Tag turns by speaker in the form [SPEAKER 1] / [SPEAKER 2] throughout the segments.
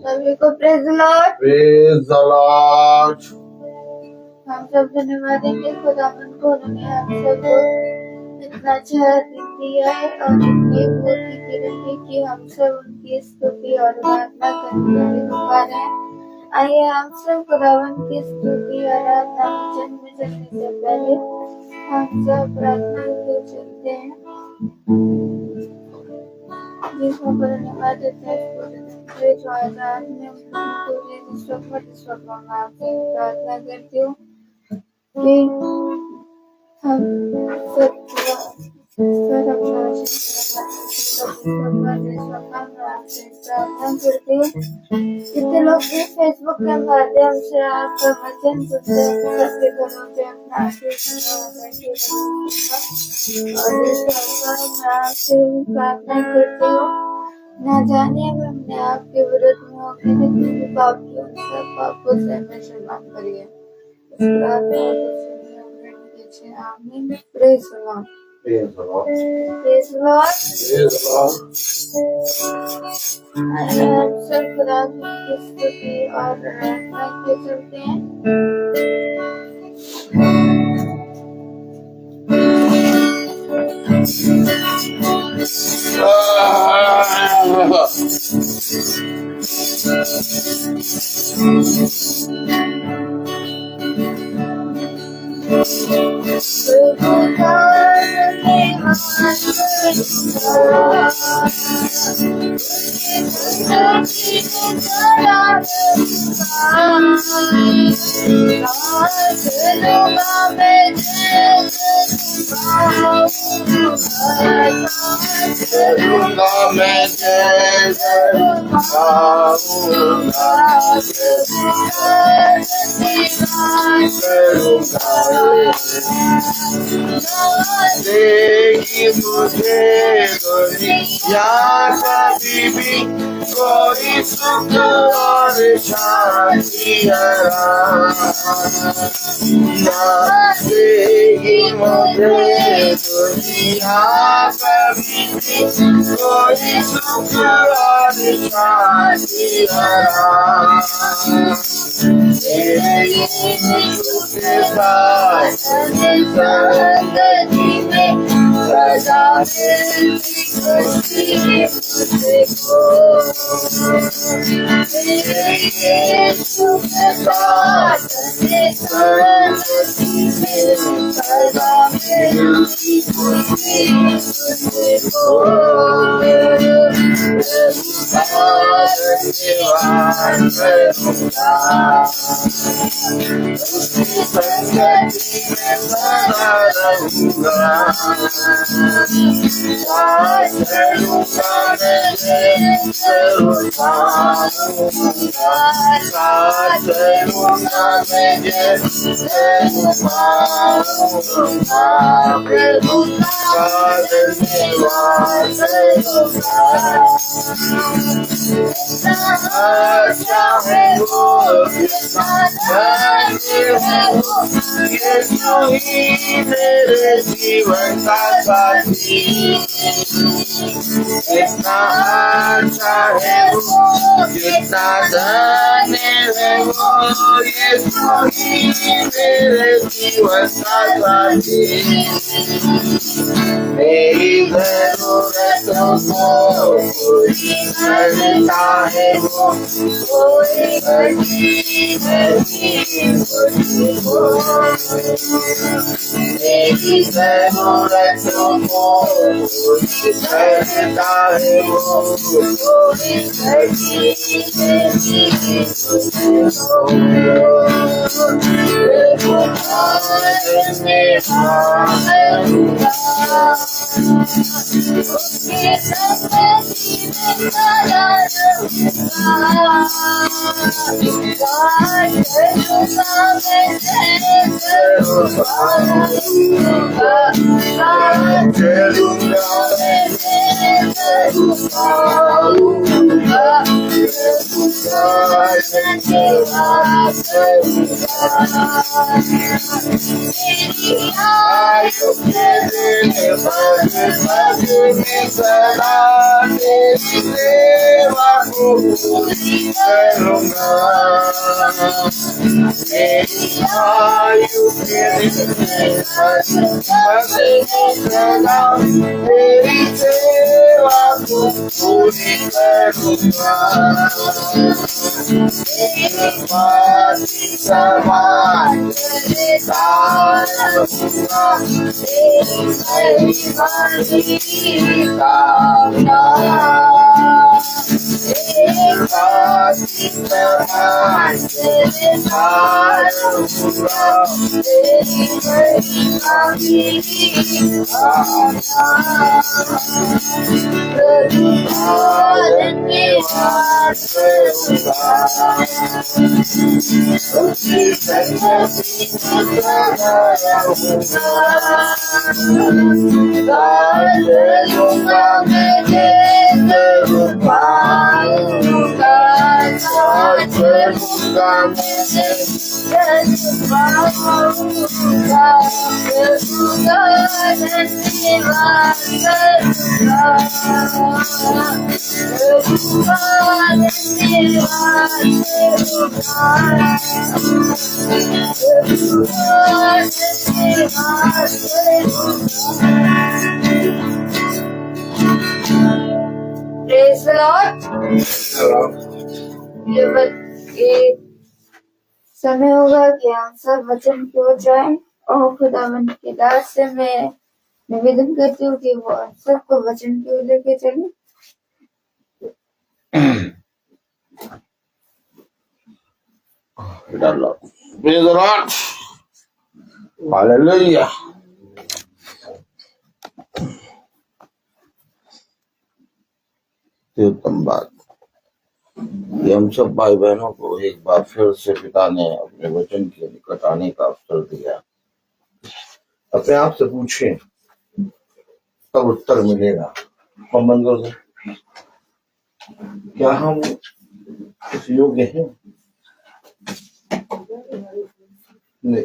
[SPEAKER 1] सभी को praise Lord.
[SPEAKER 2] Praise the Lord.
[SPEAKER 1] हम सब धन्यवाद देंगे खुदावन को, उन्होंने हम सबको इतना अच्छा दिन दिया है और इतनी बहुत की किरण दी कि हम सब उनकी स्तुति और आराधना करने में पा रहे हैं। आइए हम सब खुदावन की स्तुति और आराधना वचन में चलने से पहले हम सब प्रार्थना को चलते हैं। जिसको धन्यवाद देते हैं जो आज आपने इस वक्त मैं आपसे प्रार्थना करती हूँ कि हम सब प्रार्थना करते हैं। जितने लोग भी फेसबुक के माध्यम से आपका वचन सुनते हैं, सबके घरों पे अपना आपसे प्रार्थना करती हूँ। ना जाने में हमने आपके विरुद्ध में होगी जितने पाप किए उन सब पापों से हमें क्षमा करिए। इस प्रार्थना को सुनिए और ग्रहण कीजिए। आमीन। Praise the lord.
[SPEAKER 2] Praise the Lord.
[SPEAKER 1] Praise the lord.
[SPEAKER 2] Praise the Lord.
[SPEAKER 1] आइए हम सब खुदा की स्तुति और आराधना के चलते हैं।
[SPEAKER 2] देगी मुझे दुनिया कभी भी कोई सुख और शांति देगी मुझे दुनिया कभी भी कोई सुख और शांति तेरे यीशु के साथ संगति में सदा मिलती खुशी मुझको। तेरे यीशु के साथ संगति में सदा मिलती खुशी मुझको। धन्यवाद करूँगा उसकी संगति में सदा रहूँगा। साथ रहूँगा मैं करूँगा, साथ रहूँगा मैं करूँगा। धन्यवाद करूँगा चाहे वो यीशु ही मेरे जीवन का साथी। जितना अच्छा है वो, जितना धन्य है वो, यीशु ही मेरे जीवन का साथी। मेरी जरूरतों को पूरी करता है वो, कोई गरीब मुझको। मेरी जरूरतों को पूरी करता है वो, कोई गरीब उसके संगति में सदा धन्यवाद करूंगा। तेरी आयु के दिन भर में सदा तेरी सेवा को पूरी करूंगा। तेरी आयु के दिन भर में सदा तेरी सेवा को पूरी करूंगा। तेरी पासी समान तेरे सारूंगा। तेरी महिमा की कामना। तेरी पासी समान तेरे सारूंगा। तेरी महिमा की कामना। धन्यवाद करूंगा। उसकी संगति करूंगा। मैं जरूर पाऊंगा। करूंगा मैं जरूर पाऊंगा। करूंगा धन्यवाद करूंगा। करूंगा धन्यवाद Praise the Lord. ये समय होगा कि हम सब वचन की ओर जाएं और खुदावंद के दास से मैं निवेदन करती हूँ कि वो हम सबको वचन की ओर लेके चले।
[SPEAKER 3] Praise the Lord. Hallelujah. उत्तम बात। ये हम सब भाई बहनों को एक बार फिर से पिता ने अपने वचन के निकट आने का अवसर दिया। अपने आप से पूछें, तब उत्तर मिलेगा। हम बंद कर दो। क्या हम इस योग्य हैं? नहीं।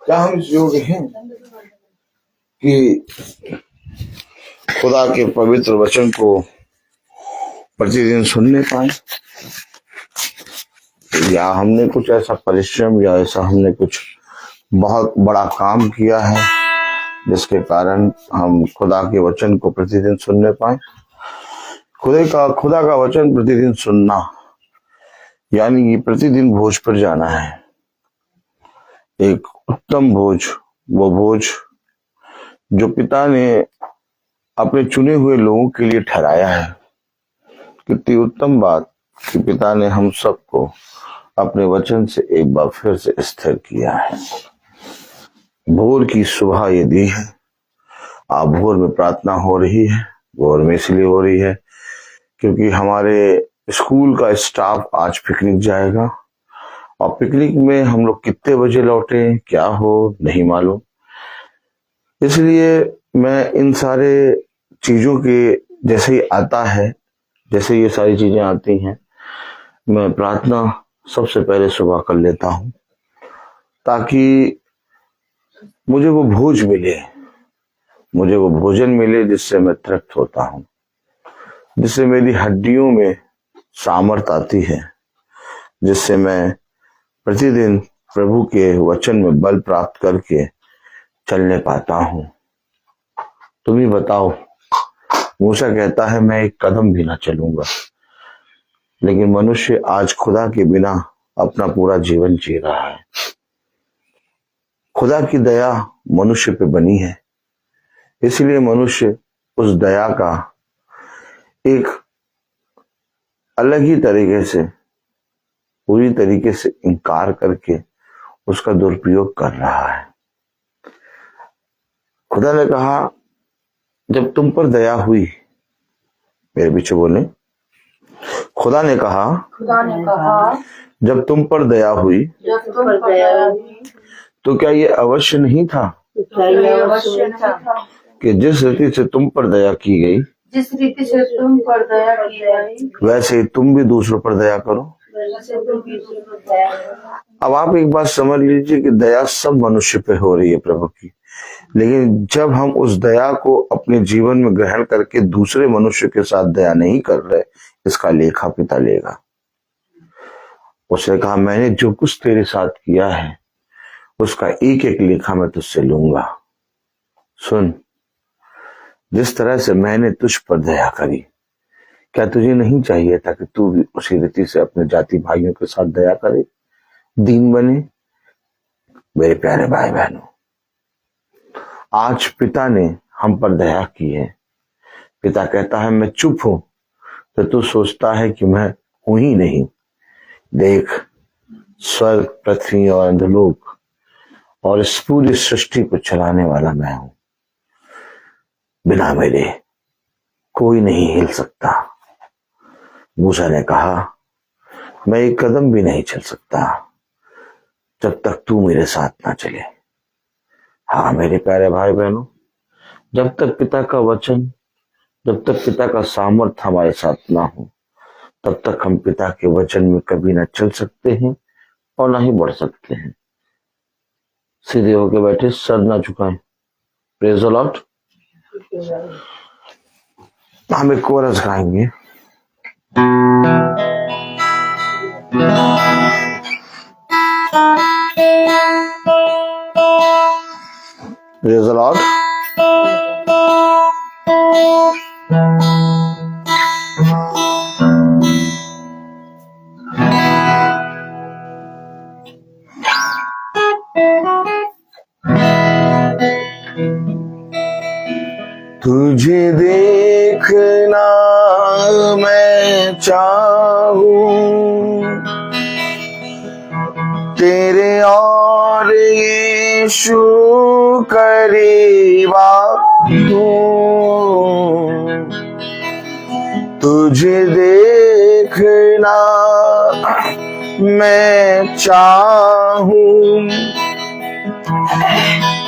[SPEAKER 3] क्या हम इस योग्य हैं कि खुदा के पवित्र वचन को प्रतिदिन सुनने पाए? या हमने कुछ ऐसा परिश्रम या ऐसा हमने कुछ बहुत बड़ा काम किया है जिसके कारण हम खुदा के वचन को प्रतिदिन सुनने पाए? खुदा का वचन प्रतिदिन सुनना यानी कि प्रतिदिन भोज पर जाना है। एक उत्तम भोज, वो भोज जो पिता ने अपने चुने हुए लोगों के लिए ठहराया है। कितनी उत्तम बात कि पिता ने हम सबको अपने वचन से एक बार फिर से स्थिर किया है। भोर की सुबह ये दी है। आप भोर में प्रार्थना हो रही है। भोर में इसलिए हो रही है क्योंकि हमारे स्कूल का स्टाफ आज पिकनिक जाएगा और पिकनिक में हम लोग कितने बजे लौटे क्या हो नहीं मालूम। इसलिए मैं इन सारे चीजों के जैसे ही आता है, जैसे ये सारी चीजें आती हैं, मैं प्रार्थना सबसे पहले सुबह कर लेता हूं ताकि मुझे वो भोज मिले, मुझे वो भोजन मिले जिससे मैं तृप्त होता हूं, जिससे मेरी हड्डियों में सामर्थ आती है, जिससे मैं प्रतिदिन प्रभु के वचन में बल प्राप्त करके चलने पाता हूं। तुम ही बताओ, मूसा कहता है मैं एक कदम भी ना चलूंगा, लेकिन मनुष्य आज खुदा के बिना अपना पूरा जीवन जी रहा है। खुदा की दया मनुष्य पे बनी है, इसलिए मनुष्य उस दया का एक अलग ही तरीके से, पूरी तरीके से इनकार करके उसका दुरुपयोग कर रहा है। खुदा ने कहा जब तुम पर दया हुई, मेरे पीछे बोले, खुदा ने कहा जब तुम पर दया हुई तो क्या ये अवश्य नहीं था कि जिस रीति से तुम पर दया की गई
[SPEAKER 2] जिस रीति से तुम पर दया की भाई,
[SPEAKER 3] वैसे ही तुम भी दूसरों पर दया करो।
[SPEAKER 2] वैसे तुम दूसरों पर दया करो।
[SPEAKER 3] अब आप एक बात समझ लीजिए कि दया सब मनुष्य पे हो रही है प्रभु की, लेकिन जब हम उस दया को अपने जीवन में ग्रहण करके दूसरे मनुष्य के साथ दया नहीं कर रहे, इसका लेखा पिता लेगा। उसने कहा मैंने जो कुछ तेरे साथ किया है उसका एक एक लेखा मैं तुझसे लूंगा। सुन, जिस तरह से मैंने तुझ पर दया करी, क्या तुझे नहीं चाहिए था कि तू भी उसी रीति से अपने जाति भाइयों के साथ दया करे, दीन बने? मेरे प्यारे भाई बहनों, आज पिता ने हम पर दया की है। पिता कहता है मैं चुप हूं तो तू सोचता है कि मैं हूं ही नहीं। देख, स्वर्ग, पृथ्वी और अंधलोक और इस पूरी सृष्टि को चलाने वाला मैं हूं। बिना मेरे कोई नहीं हिल सकता। मूसा ने कहा मैं एक कदम भी नहीं चल सकता जब तक तू मेरे साथ ना चले। हाँ मेरे प्यारे भाई बहनों, जब तक पिता का वचन, जब तक पिता का सामर्थ हमारे साथ ना हो, तब तक हम पिता के वचन में कभी ना चल सकते हैं और ना ही बढ़ सकते हैं। सीधे होके बैठे, सर ना झुकाएं। Praise the Lord. हम एक कोरस गाएंगे। Praise the Lord. तुझे देखना मैं चाहूं, तेरे और यीशु करीब आऊं। तुझे देखना मैं चाहूं,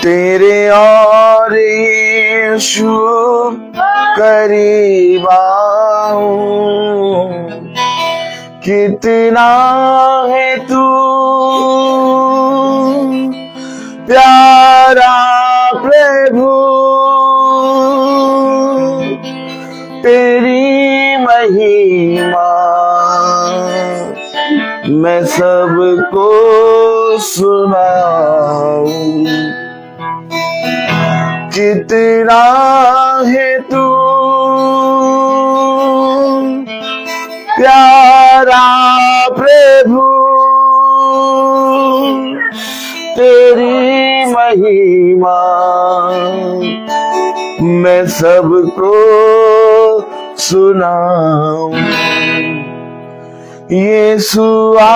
[SPEAKER 3] तेरे और यीशु करीब आऊं। कितना है तू प्यारा प्रभु, तेरी महिमा मैं सबको सुनाऊं। कितना है तू प्यारा प्रभु, तेरी महिमा मैं सबको सुनाऊं। यीशुआ,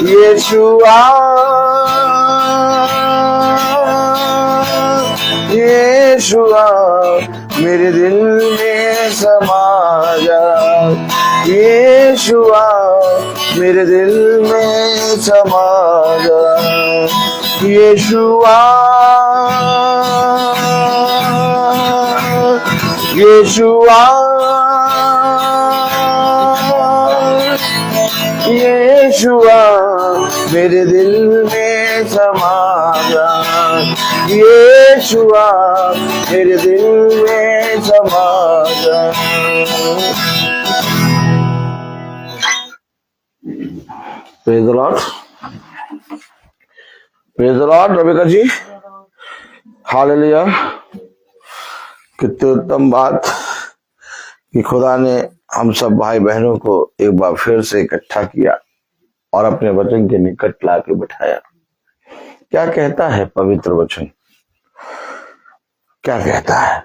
[SPEAKER 3] यीशुआ, यीशुआ मेरे दिल में समा जा। यीशुआ मेरे दिल में समा जा। यीशुआ, यीशुआ, यीशुआ मेरे दिल में समा जा। यीशुआ मेरे दिल में समा जा। Praise the lord, praise the lord. रबिका जी, हालेलुया। कितनी उत्तम बात कि खुदा ने हम सब भाई बहनों को एक बार फिर से इकट्ठा किया और अपने वचन के निकट ला के बिठाया। क्या कहता है पवित्र वचन? क्या कहता है?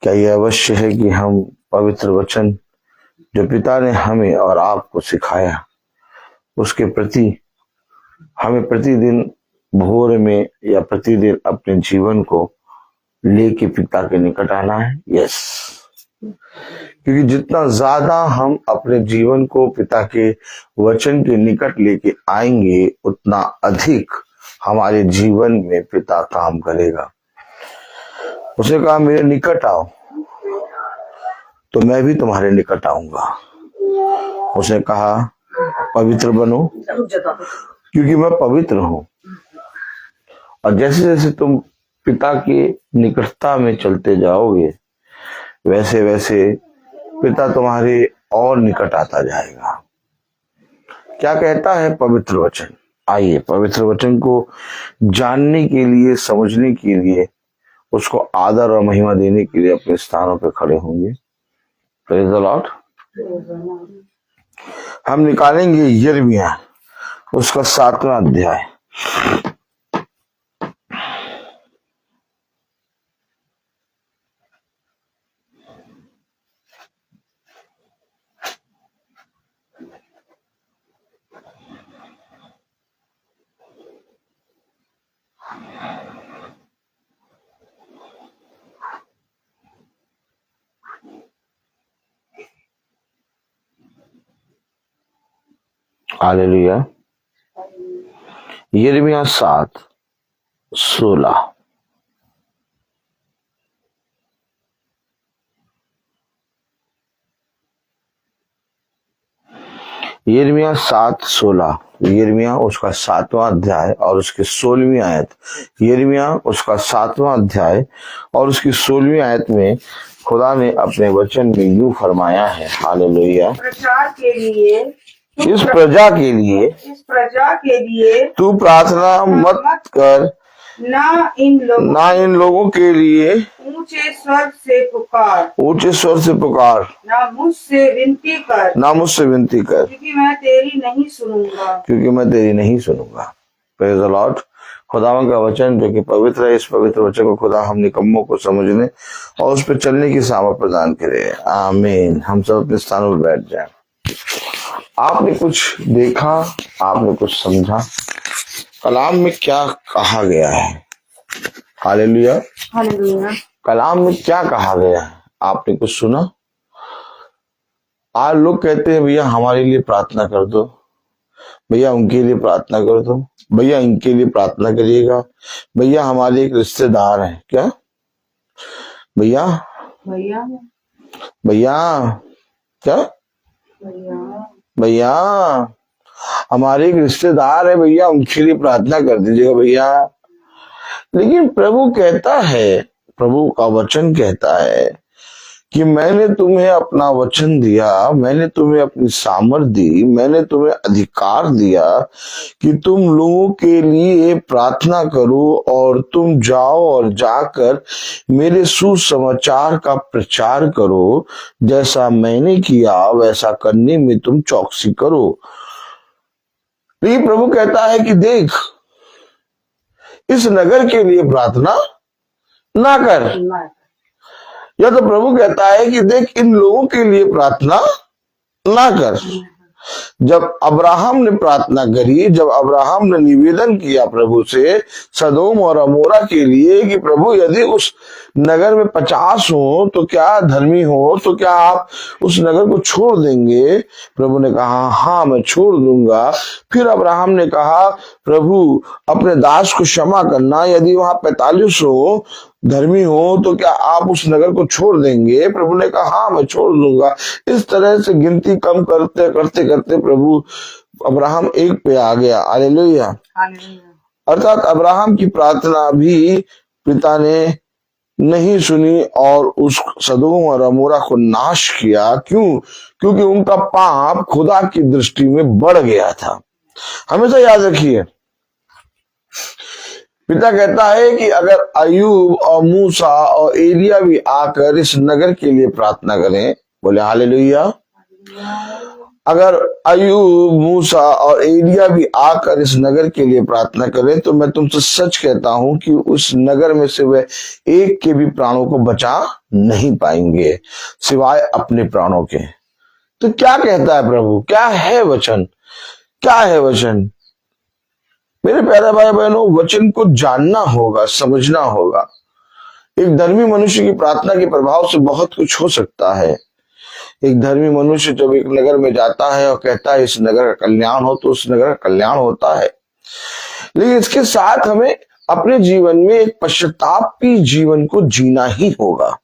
[SPEAKER 3] क्या यह अवश्य है कि हम पवित्र वचन जो पिता ने हमें और आपको सिखाया, उसके प्रति हमें प्रतिदिन भोर में या प्रतिदिन अपने जीवन को लेके पिता के निकट आना है? यस। क्योंकि जितना ज्यादा हम अपने जीवन को पिता के वचन के निकट लेके आएंगे, उतना अधिक हमारे जीवन में पिता काम करेगा। उसने कहा मेरे निकट आओ तो मैं भी तुम्हारे निकट आऊंगा। उसने कहा पवित्र बनो क्योंकि मैं पवित्र हूं। और जैसे जैसे तुम पिता की निकटता में चलते जाओगे वैसे वैसे पिता तुम्हारे और निकट आता जाएगा। क्या कहता है पवित्र वचन? आइए पवित्र वचन को जानने के लिए, समझने के लिए, उसको आदर और महिमा देने के लिए अपने स्थानों पर खड़े होंगे। Praise the Lord. हम निकालेंगे यिर्मयाह उसका 7वां अध्याय। हालेलुया। यिर्मयाह 7:16। यिर्मयाह 7:16। यिर्मयाह उसका 7वां अध्याय और उसकी 16वीं आयत। यिर्मयाह उसका 7वां अध्याय और उसकी 16वीं आयत में खुदा ने अपने वचन में यूं फरमाया है। हालेलुया।
[SPEAKER 4] प्रचार के लिए,
[SPEAKER 3] इस प्रजा के लिए,
[SPEAKER 4] इस प्रजा के लिए
[SPEAKER 3] तू प्रार्थना मत कर,
[SPEAKER 4] ना इन लोगों
[SPEAKER 3] के लिए
[SPEAKER 4] ऊंचे स्वर से पुकार,
[SPEAKER 3] ऊंचे स्वर से पुकार,
[SPEAKER 4] ना मुझसे विनती कर,
[SPEAKER 3] क्योंकि
[SPEAKER 4] मैं तेरी नहीं सुनूंगा।
[SPEAKER 3] Praise the Lord. खुदावन का वचन जो कि पवित्र है, इस पवित्र वचन को खुदा हम निकम्मों को समझने और उस पर चलने की सामर्थ प्रदान करे। आमीन। हम सब अपने स्थानों पर बैठ जाएं। आपने कुछ देखा, आपने कुछ समझा, कलाम में क्या कहा गया है? हालेलुया।
[SPEAKER 4] हालेलुया।
[SPEAKER 3] कलाम में क्या कहा गया है? आपने कुछ सुना? आज लोग कहते हैं भैया हमारे लिए प्रार्थना कर दो, भैया उनके लिए प्रार्थना कर दो, भैया इनके लिए प्रार्थना करिएगा, भैया हमारे एक रिश्तेदार हैं। क्या भैया?
[SPEAKER 4] भैया
[SPEAKER 3] भैया क्या? भैया हमारे एक रिश्तेदार है, भैया उनके लिए प्रार्थना कर दीजिएगा भैया। लेकिन प्रभु कहता है, प्रभु का वचन कहता है कि मैंने तुम्हें अपना वचन दिया, मैंने तुम्हें अपनी सामर्थ दी, मैंने तुम्हें अधिकार दिया कि तुम लोगों के लिए प्रार्थना करो और तुम जाओ और जाकर मेरे सुसमाचार का प्रचार करो। जैसा मैंने किया वैसा करने में तुम चौकसी करो। लेकिन प्रभु कहता है कि देख, इस नगर के लिए प्रार्थना ना कर। या तो प्रभु कहता है कि देख, इन लोगों के लिए प्रार्थना ना कर। जब अब्राहम ने प्रार्थना करी, जब अब्राहम ने निवेदन किया प्रभु से सदोम और अमोरा के लिए कि प्रभु यदि उस नगर में 50 हो तो क्या, धर्मी हो तो क्या आप उस नगर को छोड़ देंगे? प्रभु ने कहा हाँ मैं छोड़ दूंगा। फिर अब्राहम ने कहा प्रभु अपने दास को क्षमा करना, यदि वहां 45 हो, धर्मी हो तो क्या आप उस नगर को छोड़ देंगे? प्रभु ने कहा हाँ मैं छोड़ दूंगा। इस तरह से गिनती कम करते करते करते प्रभु अब्राहम एक पे आ गया। हालेलुया। अर्थात अब्राहम की प्रार्थना भी पिता ने नहीं सुनी और उस सदोम और अमोरा को नाश किया। क्यों? क्योंकि उनका पाप खुदा की दृष्टि में बढ़ गया था। हमेशा याद रखिए, पिता कहता है कि अगर अयूब और मूसा और एलिया भी आकर इस नगर के लिए प्रार्थना करें, बोले हालेलुया। अगर अयूब, मूसा और एलिया भी आकर इस नगर के लिए प्रार्थना करें तो मैं तुमसे सच कहता हूं कि उस नगर में से वे एक के भी प्राणों को बचा नहीं पाएंगे सिवाय अपने प्राणों के। तो क्या कहता है प्रभु? क्या है वचन? क्या है वचन? मेरे प्यारे भाई बहनों, वचन को जानना होगा, समझना होगा। एक धर्मी मनुष्य की प्रार्थना के प्रभाव से बहुत कुछ हो सकता है। एक धर्मी मनुष्य जब एक नगर में जाता है और कहता है इस नगर का कल्याण हो, तो उस नगर का कल्याण होता है। लेकिन इसके साथ हमें अपने जीवन में एक पश्चातापी जीवन को जीना ही होगा।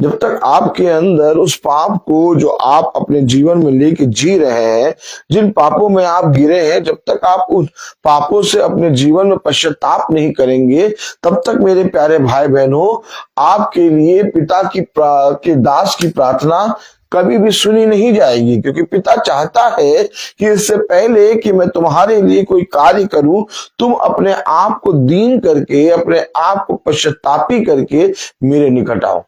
[SPEAKER 3] जब तक आपके अंदर उस पाप को जो आप अपने जीवन में लेके जी रहे हैं, जिन पापों में आप गिरे हैं, जब तक आप उन पापों से अपने जीवन में पश्चाताप नहीं करेंगे, तब तक मेरे प्यारे भाई बहनों, आपके लिए पिता के दास की प्रार्थना कभी भी सुनी नहीं जाएगी। क्योंकि पिता चाहता है कि इससे पहले कि मैं तुम्हारे लिए कोई कार्य करूं, तुम अपने आप को दीन करके, अपने आप को पश्चातापी करके मेरे निकट आओ।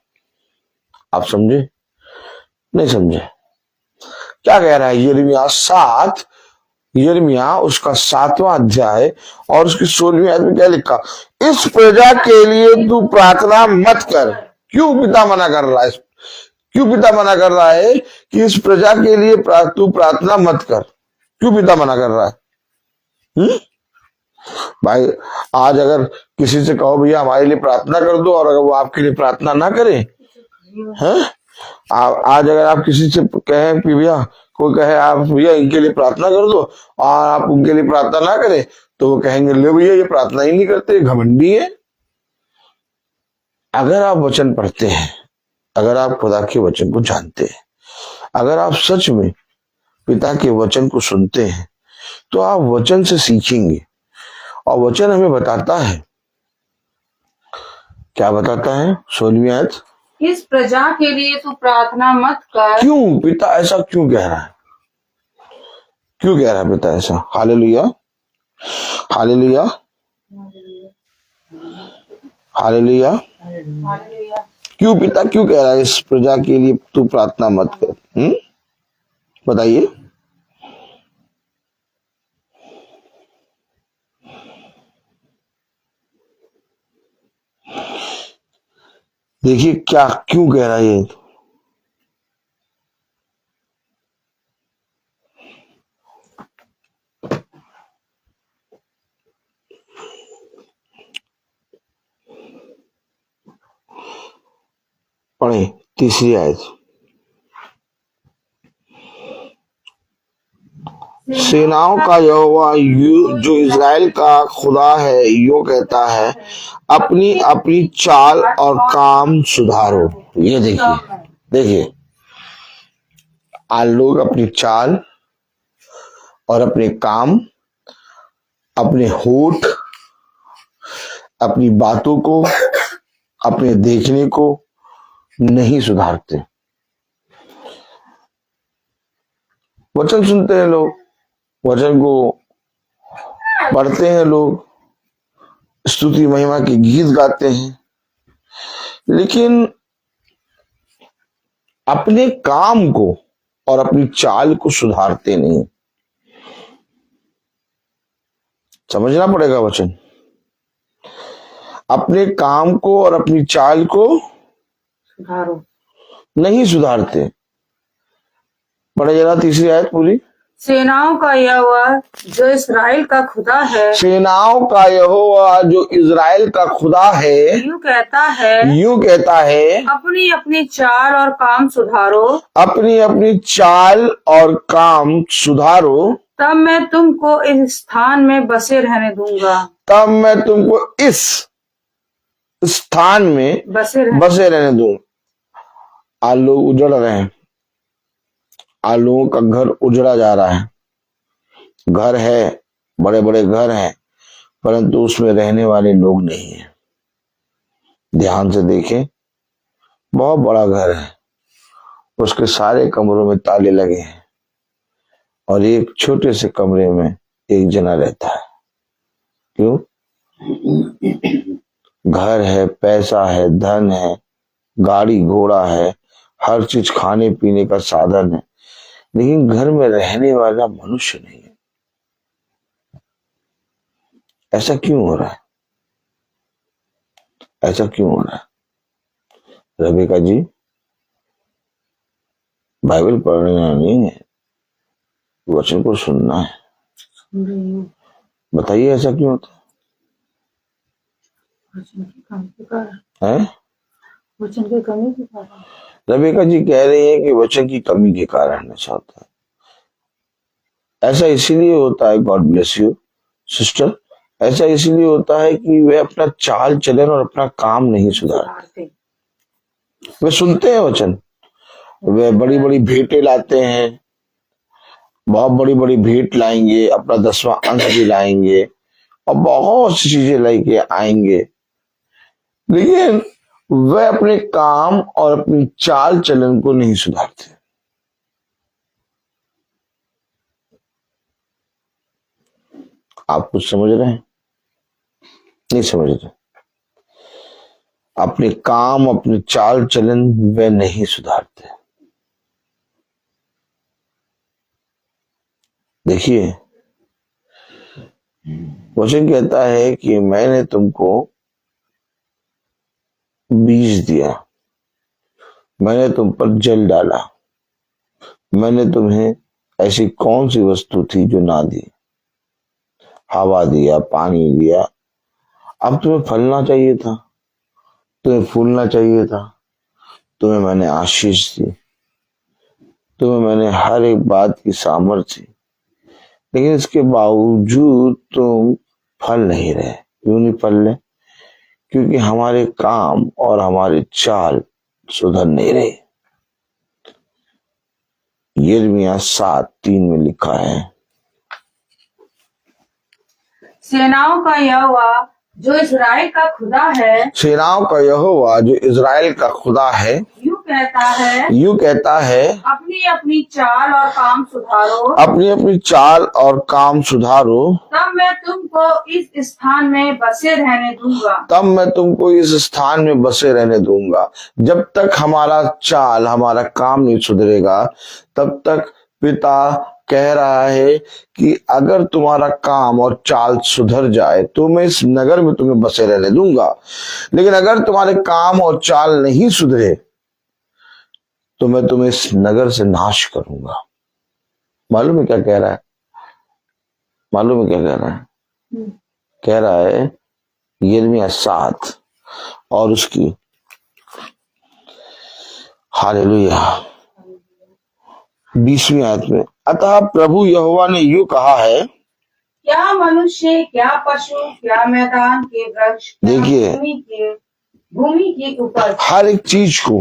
[SPEAKER 3] आप समझे? नहीं समझे? क्या कह रहा है यिर्मयाह उसका 7वां अध्याय और उसकी 16वीं आयत में क्या लिखा? इस प्रजा के लिए तू प्रार्थना मत कर। क्यों पिता मना कर रहा है? क्यों पिता मना कर रहा है कि इस प्रजा के लिए तू प्रार्थना मत कर? क्यों पिता मना कर रहा है? भाई, आज अगर किसी से कहो भैया हमारे लिए प्रार्थना कर दो, और अगर वो आपके लिए प्रार्थना ना करे, हैं? आज अगर आप किसी से कहें कि भैया, कोई कहे आप भैया इनके लिए प्रार्थना कर दो, और आप उनके लिए प्रार्थना ना करें, तो वो कहेंगे ले भैया ये प्रार्थना ही नहीं करते, घमंडी है। अगर आप वचन पढ़ते हैं, अगर आप खुदा के वचन को जानते हैं, अगर आप सच में पिता के वचन को सुनते हैं, तो आप वचन से सीखेंगे। और वचन हमें बताता है, क्या बताता है? 16वीं आयत,
[SPEAKER 4] इस प्रजा के लिए तू प्रार्थना मत कर।
[SPEAKER 3] क्यों पिता ऐसा क्यों कह रहा है? क्यों कह रहा है पिता ऐसा? Hallelujah, hallelujah, hallelujah. क्यों पिता क्यों कह रहा है इस प्रजा के लिए तू प्रार्थना मत कर? बताइए। देखिए क्या क्यों कह रहा है ये। पढ़े 3री आयत, सेनाओं का यहोवा जो इज़राइल का खुदा है यो कहता है, अपनी अपनी चाल और काम सुधारो। ये देखिए आज लोग अपनी चाल और अपने काम, अपने होठ, अपनी बातों को, अपने देखने को नहीं सुधारते। वचन सुनते हैं लोग, वचन को पढ़ते हैं लोग, स्तुति महिमा के गीत गाते हैं, लेकिन अपने काम को और अपनी चाल को सुधारते नहीं। समझना पड़ेगा वचन। अपने काम को और अपनी चाल को
[SPEAKER 4] सुधारो,
[SPEAKER 3] नहीं सुधारते। पढ़े जरा 3री आयत पूरी।
[SPEAKER 4] सेनाओं का यहोवा जो इस्राएल का खुदा है,
[SPEAKER 3] सेनाओं का यहोवा जो इज़राइल का खुदा है
[SPEAKER 4] यूं कहता है, अपनी अपनी चाल और काम सुधारो,
[SPEAKER 3] अपनी अपनी चाल और काम सुधारो,
[SPEAKER 4] तब मैं तुमको इस स्थान में बसे रहने दूंगा।
[SPEAKER 3] तब मैं तुमको इस स्थान में बसे रहने दूंगा। आज लोग उजड़ रहे हैं, आज लोगों का घर उजड़ा जा रहा है। घर है, बड़े बड़े घर हैं, परंतु उसमें रहने वाले लोग नहीं है। ध्यान से देखें, बहुत बड़ा घर है, उसके सारे कमरों में ताले लगे हैं, और एक छोटे से कमरे में एक जना रहता है। क्यों? घर है, पैसा है, धन है, गाड़ी घोड़ा है, हर चीज खाने पीने का साधन है, लेकिन घर में रहने वाला मनुष्य नहीं है। ऐसा क्यों हो रहा है? ऐसा क्यों हो रहा है? रबिका जी, बाइबल पढ़ना नहीं है, वचन को सुनना है। बताइए ऐसा क्यों होता है?
[SPEAKER 4] वचन की कमी के कारण।
[SPEAKER 3] रबिका जी कह रही है कि वचन की कमी के कारण ऐसा होता है। ऐसा इसीलिए होता है, गॉड ब्लेस यू सिस्टर, ऐसा इसलिए होता है कि वे अपना चाल चलन और अपना काम नहीं सुधारते। वे सुनते हैं वचन, वे बड़ी बड़ी भेंटें लाते हैं, बहुत बड़ी बड़ी भेंट लाएंगे, अपना 10वां अंश भी लाएंगे और बहुत सी चीजें लेके आएंगे, लेकिन वे अपने काम और अपनी चाल चलन को नहीं सुधारते। आप कुछ समझ रहे हैं? नहीं समझ रहे। अपने काम, अपने चाल चलन वे नहीं सुधारते। देखिए, वचन कहता है कि मैंने तुमको बीज दिया, मैंने तुम पर जल डाला, मैंने तुम्हें ऐसी कौन सी वस्तु थी जो ना दी? हवा दिया, पानी दिया। अब तुम्हें फलना चाहिए था, तुम्हें फूलना चाहिए था, तुम्हें मैंने आशीष दी, तुम्हें मैंने हर एक बात की सामर्थ्य, लेकिन इसके बावजूद तुम फल नहीं रहे। क्यों नहीं फल रहे? क्योंकि हमारे काम और हमारी चाल सुधर नहीं रहे। यिर्मयाह 7:3 में लिखा है,
[SPEAKER 4] सेनाओं का यहोवा जो इस्राएल का खुदा है,
[SPEAKER 3] सेनाओं का यहोवा जो इज़राइल का खुदा है, यूं कहता है,
[SPEAKER 4] अपनी अपनी चाल और काम सुधारो,
[SPEAKER 3] अपनी अपनी चाल और काम सुधारो,
[SPEAKER 4] तब मैं तुमको इस स्थान में बसे रहने दूंगा।
[SPEAKER 3] तब मैं तुमको इस स्थान में बसे रहने दूंगा। जब तक हमारा चाल, हमारा काम नहीं सुधरेगा, तब तक पिता कह रहा है कि अगर तुम्हारा काम और चाल सुधर जाए तो मैं इस नगर में तुम्हें बसे रहने दूंगा, लेकिन अगर तुम्हारे काम और चाल नहीं सुधरे तो मैं तुम्हें इस नगर से नाश करूंगा। मालूम है क्या कह रहा है? मालूम है क्या कह रहा है? कह रहा है यिर्मयाह 7 और उसकी हालेलुया 20वीं आयत में, अतः प्रभु यहोवा ने यूं कहा है,
[SPEAKER 4] क्या मनुष्य, क्या पशु, क्या मैदान के वृक्ष,
[SPEAKER 3] देखिए,
[SPEAKER 4] भूमि की उपज,
[SPEAKER 3] हर एक चीज को,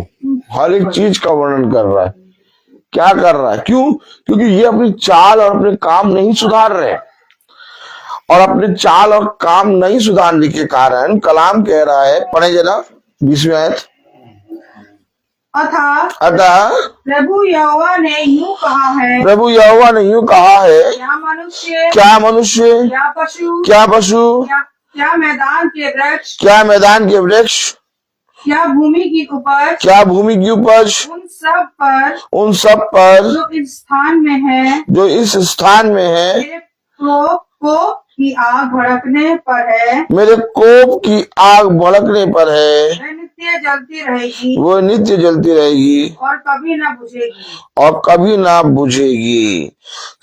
[SPEAKER 3] हर एक चीज का वर्णन कर रहा है। क्या कर रहा है? क्यों? क्योंकि ये अपनी चाल और अपने काम नहीं सुधार रहे, और अपने चाल और काम नहीं सुधारने के कारण कलाम कह रहा है, पढ़े जरा 20वीं आयत, अतः
[SPEAKER 4] प्रभु यहोवा ने यूं कहा है,
[SPEAKER 3] प्रभु यहोवा ने यूं कहा है,
[SPEAKER 4] क्या मनुष्य,
[SPEAKER 3] क्या मनुष्य,
[SPEAKER 4] क्या पशु,
[SPEAKER 3] क्या पशु,
[SPEAKER 4] क्या मैदान के वृक्ष,
[SPEAKER 3] क्या मैदान के वृक्ष,
[SPEAKER 4] क्या भूमि की उपज,
[SPEAKER 3] क्या भूमि की उपज,
[SPEAKER 4] उन सब पर
[SPEAKER 3] जो
[SPEAKER 4] इस स्थान में है,
[SPEAKER 3] जो इस स्थान में है,
[SPEAKER 4] मेरे कोप की आग भड़कने पर है,
[SPEAKER 3] मेरे कोप की आग भड़कने पर है,
[SPEAKER 4] वह नित्य जलती रहेगी,
[SPEAKER 3] वो नित्य जलती रहेगी
[SPEAKER 4] और कभी ना बुझेगी,
[SPEAKER 3] और कभी ना बुझेगी।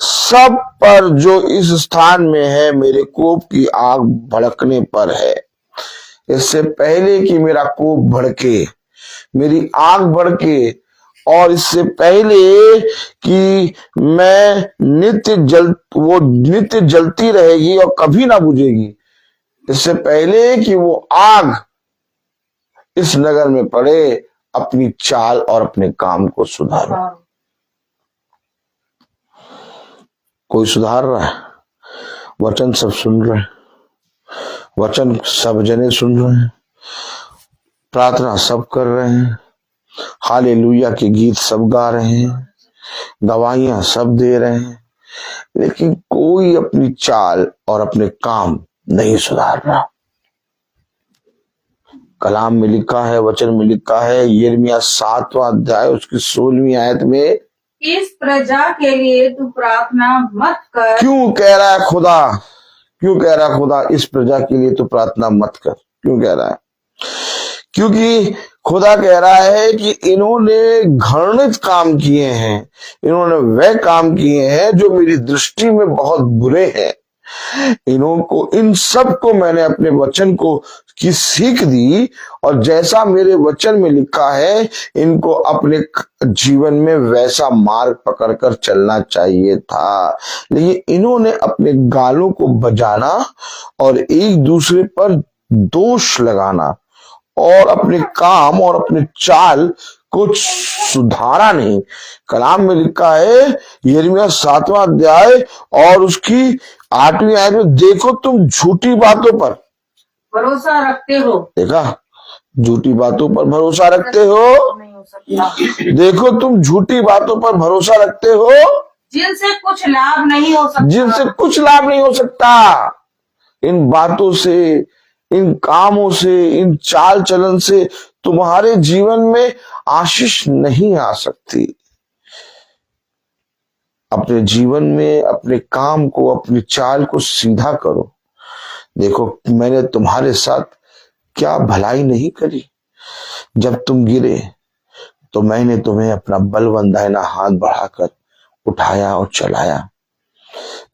[SPEAKER 3] सब पर जो इस स्थान में है मेरे कोप की आग भड़कने पर है। इससे पहले कि मेरा कोप भड़के, मेरी आग भड़के, और इससे पहले कि वो नित्य जलती रहेगी और कभी ना बुझेगी, इससे पहले कि वो आग इस नगर में पड़े, अपनी चाल और अपने काम को सुधारो। कोई सुधार रहा है? वचन सब सुन रहे हैं, वचन सब जने सुन रहे हैं, प्रार्थना सब कर रहे हैं, हालेलुया के गीत सब गा रहे हैं, गवाहियां सब दे रहे हैं, लेकिन कोई अपनी चाल और अपने काम नहीं सुधार रहा। कलाम में लिखा है, वचन में लिखा है, यिर्मयाह 7वां अध्याय उसकी 16वीं आयत में,
[SPEAKER 4] इस प्रजा के लिए तू प्रार्थना मत कर।
[SPEAKER 3] क्यों कह रहा है खुदा? क्यों कह रहा है खुदा इस प्रजा के लिए तू प्रार्थना मत कर? क्यों कह रहा है? क्योंकि खुदा कह रहा है कि इन्होंने घृणित काम किए हैं, इन्होंने वह काम किए हैं जो मेरी दृष्टि में बहुत बुरे हैं, इन सब को मैंने अपने वचन को की सीख दी, और जैसा मेरे वचन में लिखा है इनको अपने जीवन में वैसा मार्ग पकड़कर चलना चाहिए था। लेकिन इन्होंने अपने गालों को बजाना और एक दूसरे पर दोष लगाना और अपने काम और अपने चाल कुछ सुधारा नहीं। कलाम में लिखा है यिर्मयाह 7वां अध्याय और उसकी 8वीं आयत में, देखो तुम झूठी बातों पर
[SPEAKER 4] भरोसा रखते हो।
[SPEAKER 3] देखा, झूठी बातों पर भरोसा रखते हो।
[SPEAKER 4] नहीं हो सकता।
[SPEAKER 3] देखो तुम झूठी बातों पर भरोसा रखते हो
[SPEAKER 4] जिनसे कुछ लाभ नहीं हो सकता।
[SPEAKER 3] जिनसे कुछ लाभ नहीं हो सकता। इन बातों से, इन कामों से, इन चाल चलन से तुम्हारे जीवन में आशीष नहीं आ सकती। अपने जीवन में अपने काम को, अपनी चाल को सीधा करो। देखो मैंने तुम्हारे साथ क्या भलाई नहीं करी। जब तुम गिरे तो मैंने तुम्हें अपना बलवंत दाहिना हाथ बढ़ाकर उठाया और चलाया।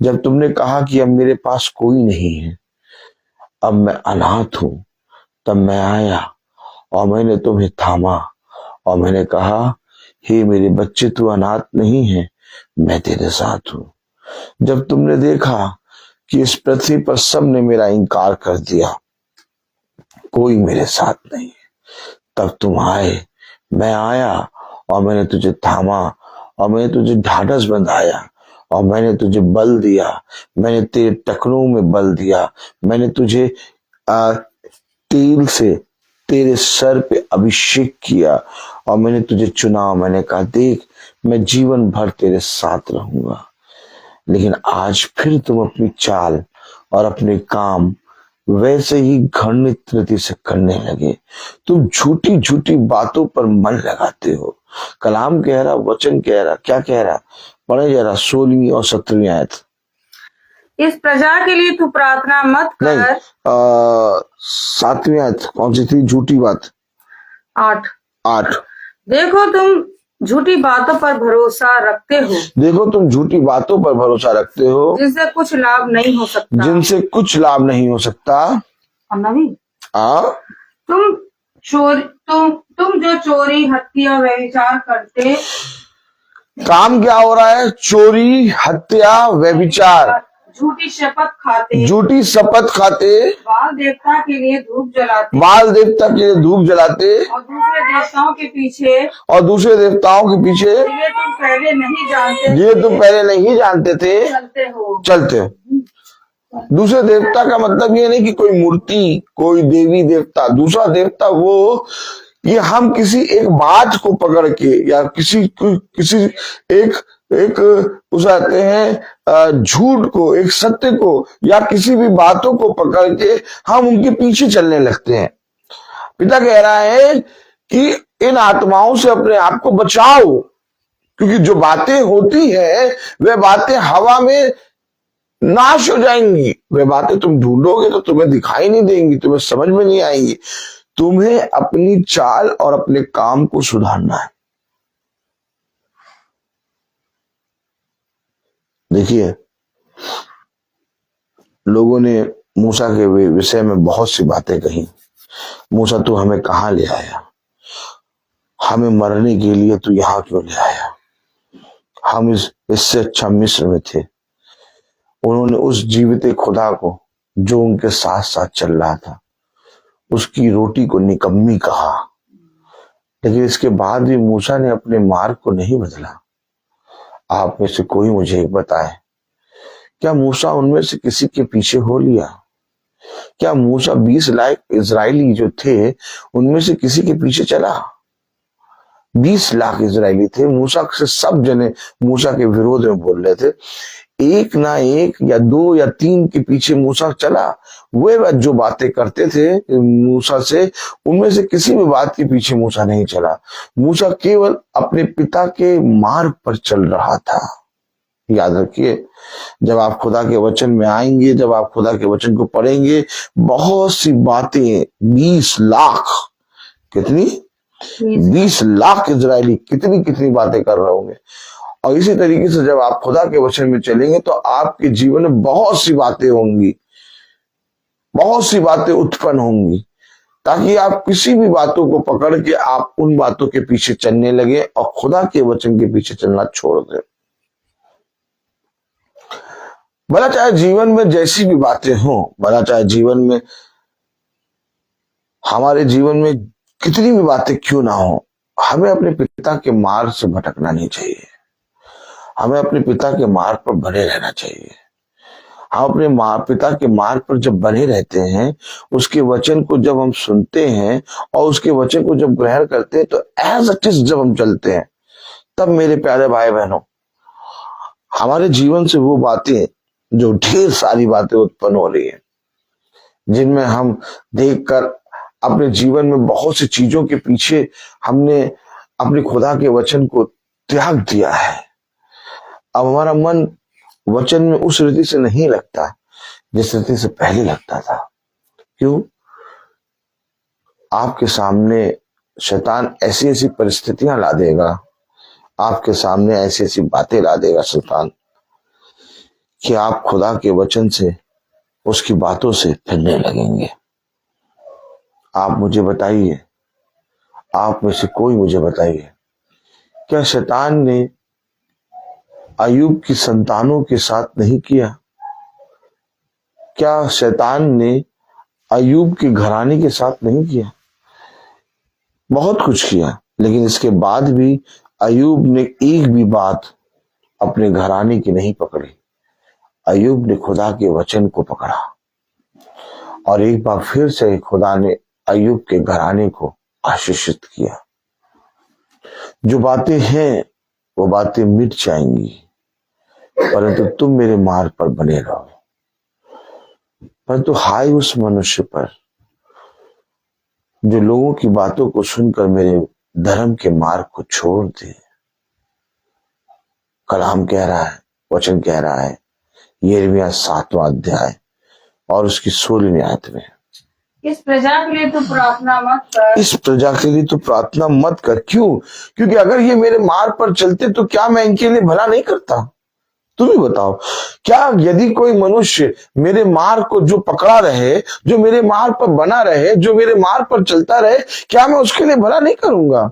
[SPEAKER 3] जब तुमने कहा कि अब मेरे पास कोई नहीं है, अब मैं अनाथ हूं, तब मैं आया और मैंने तुम्हें थामा और मैंने कहा, हे मेरे बच्चे, तू अनाथ नहीं है, मैं तेरे साथ हूं। जब तुमने देखा कि इस पृथ्वी पर सब ने मेरा इनकार कर दिया, कोई मेरे साथ नहीं है, तब तुम आए, मैं आया और मैंने तुझे थामा और मैंने तुझे ढाढ़स बंधाया और मैंने तुझे बल दिया। मैंने तेरे टखनों में बल दिया। मैंने तुझे तेल से तेरे सर पे अभिषेक किया और मैंने तुझे चुना। मैंने कहा, देख मैं जीवन भर तेरे साथ रहूंगा। लेकिन आज फिर तुम अपनी चाल और अपने काम वैसे ही घृणित रीति से करने लगे। तुम झूठी झूठी बातों पर मन लगाते हो। कलाम कह रहा, वचन कह रहा, क्या कह रहा, पढ़े जरा 16वीं और 17वीं आयत।
[SPEAKER 4] इस प्रजा के लिए तू प्रार्थना मत कर।
[SPEAKER 3] नहीं, 7वीं आयत कौन सी थी? झूठी बात 8।
[SPEAKER 4] देखो तुम झूठी बातों पर भरोसा रखते हो।
[SPEAKER 3] देखो तुम झूठी बातों पर भरोसा रखते हो
[SPEAKER 4] जिनसे कुछ लाभ नहीं हो सकता।
[SPEAKER 3] जिनसे कुछ लाभ नहीं हो सकता।
[SPEAKER 4] और नवी, तुम जो चोरी, हत्या, व्यभिचार करते।
[SPEAKER 3] काम क्या हो रहा है? चोरी, हत्या, व्यभिचार,
[SPEAKER 4] झूठी शपथ खाते, बाल देवता के लिए धूप जलाते, और दूसरे देवताओं के पीछे ये तुम पहले नहीं जानते थे, चलते हो। दूसरे देवता का मतलब ये नहीं कि कोई मूर्ति, कोई देवी देवता। दूसरा देवता वो कि हम किसी एक बात को पकड़ के या किसी एक उसाते हैं झूठ को, एक सत्य को या किसी भी बातों को पकड़ के हम उनके पीछे चलने लगते हैं। पिता कह रहा है कि इन आत्माओं से अपने आप को बचाओ, क्योंकि जो बातें होती है वे बातें हवा में नाश हो जाएंगी। वे बातें तुम ढूंढोगे तो तुम्हें दिखाई नहीं देंगी, तुम्हें समझ में नहीं आएंगी। तुम्हें अपनी चाल और अपने काम को सुधारना है। देखिए, लोगों ने मूसा के विषय में बहुत सी बातें कही। मूसा तू हमें कहां ले आया? हमें मरने के लिए तू यहां क्यों ले आया? हम इससे अच्छा मिस्र में थे। उन्होंने उस जीवित खुदा को जो उनके साथ साथ चल रहा था, उसकी रोटी को निकम्मी कहा। लेकिन इसके बाद भी मूसा ने अपने मार्ग को नहीं बदला। आप में से कोई मुझे एक बताए, क्या मूसा उनमें से किसी के पीछे हो लिया? क्या मूसा 20 लाख इजरायली जो थे उनमें से किसी के पीछे चला? 20 लाख इजरायली थे। मूसा से सब जने मूसा के विरोध में बोल रहे थे। एक ना एक या 2 या 3 के पीछे मूसा चला। वे जो बातें करते थे मूसा से, उनमें से किसी भी बात के पीछे मूसा नहीं चला। मूसा केवल अपने पिता के मार्ग पर चल रहा था। याद रखिए, जब आप खुदा के वचन में आएंगे, जब आप खुदा के वचन को पढ़ेंगे, बहुत सी बातें 20 लाख, कितनी 20 लाख इजरायली कितनी कितनी बातें कर रहे होंगे। और इसी तरीके से जब आप खुदा के वचन में चलेंगे तो आपके जीवन में बहुत सी बातें होंगी, बहुत सी बातें उत्पन्न होंगी, ताकि आप किसी भी बातों को पकड़ के आप उन बातों के पीछे चलने लगे और खुदा के वचन के पीछे चलना छोड़ दें। भला चाहे जीवन में जैसी भी बातें हों, भला चाहे जीवन में हमारे जीवन में कितनी भी बातें क्यों ना हो, हमें अपने पिता के मार्ग से भटकना नहीं चाहिए। हमें अपने पिता के मार्ग पर बने रहना चाहिए। हम अपने पिता के मार्ग पर जब बने रहते हैं, उसके वचन को जब हम सुनते हैं और उसके वचन को जब ग्रहण करते हैं, तो एज इट इज जब हम चलते हैं, तब मेरे प्यारे भाई बहनों, हमारे जीवन से वो बातें, जो ढेर सारी बातें उत्पन्न हो रही है, जिनमें हम देखकर अपने जीवन में बहुत सी चीजों के पीछे हमने अपने खुदा के वचन को त्याग दिया है। अब हमारा मन वचन में उस रीति से नहीं लगता जिस रीति से पहले लगता था। क्यों? आपके सामने शैतान ऐसी ऐसी परिस्थितियां ला देगा, आपके सामने ऐसी ऐसी बातें ला देगा शैतान, कि आप खुदा के वचन से, उसकी बातों से फिरने लगेंगे। आप मुझे बताइए, आप में से कोई मुझे बताइए, क्या शैतान ने अय्यूब की संतानों के साथ नहीं किया? क्या शैतान ने अय्यूब के घराने के साथ नहीं किया? बहुत कुछ किया, लेकिन इसके बाद भी अय्यूब ने एक भी बात अपने घराने की नहीं पकड़ी। अय्यूब ने खुदा के वचन को पकड़ा और एक बार फिर से खुदा ने अय्यूब के घराने को आशीषित किया। जो बातें हैं वो बातें मिट जाएंगी, परंतु तुम मेरे मार्ग पर बने रहो। परंतु हाय उस मनुष्य पर जो लोगों की बातों को सुनकर मेरे धर्म के मार्ग को छोड़ दे। कलाम कह रहा है, वचन कह रहा है, यिर्मयाह 7वां अध्याय और उसकी 16वीं आयत में,
[SPEAKER 2] इस प्रजा के लिए तो प्रार्थना मत कर।
[SPEAKER 4] इस प्रजा के लिए तो प्रार्थना मत कर। क्यों? क्योंकि अगर ये मेरे मार्ग पर चलते तो क्या मैं इनके लिए भला नहीं करता? तुम ही बताओ, क्या यदि कोई मनुष्य मेरे मार्ग को जो पकड़ा रहे, जो मेरे मार्ग पर बना रहे, जो मेरे मार्ग पर चलता रहे, क्या मैं उसके लिए भला नहीं करूंगा?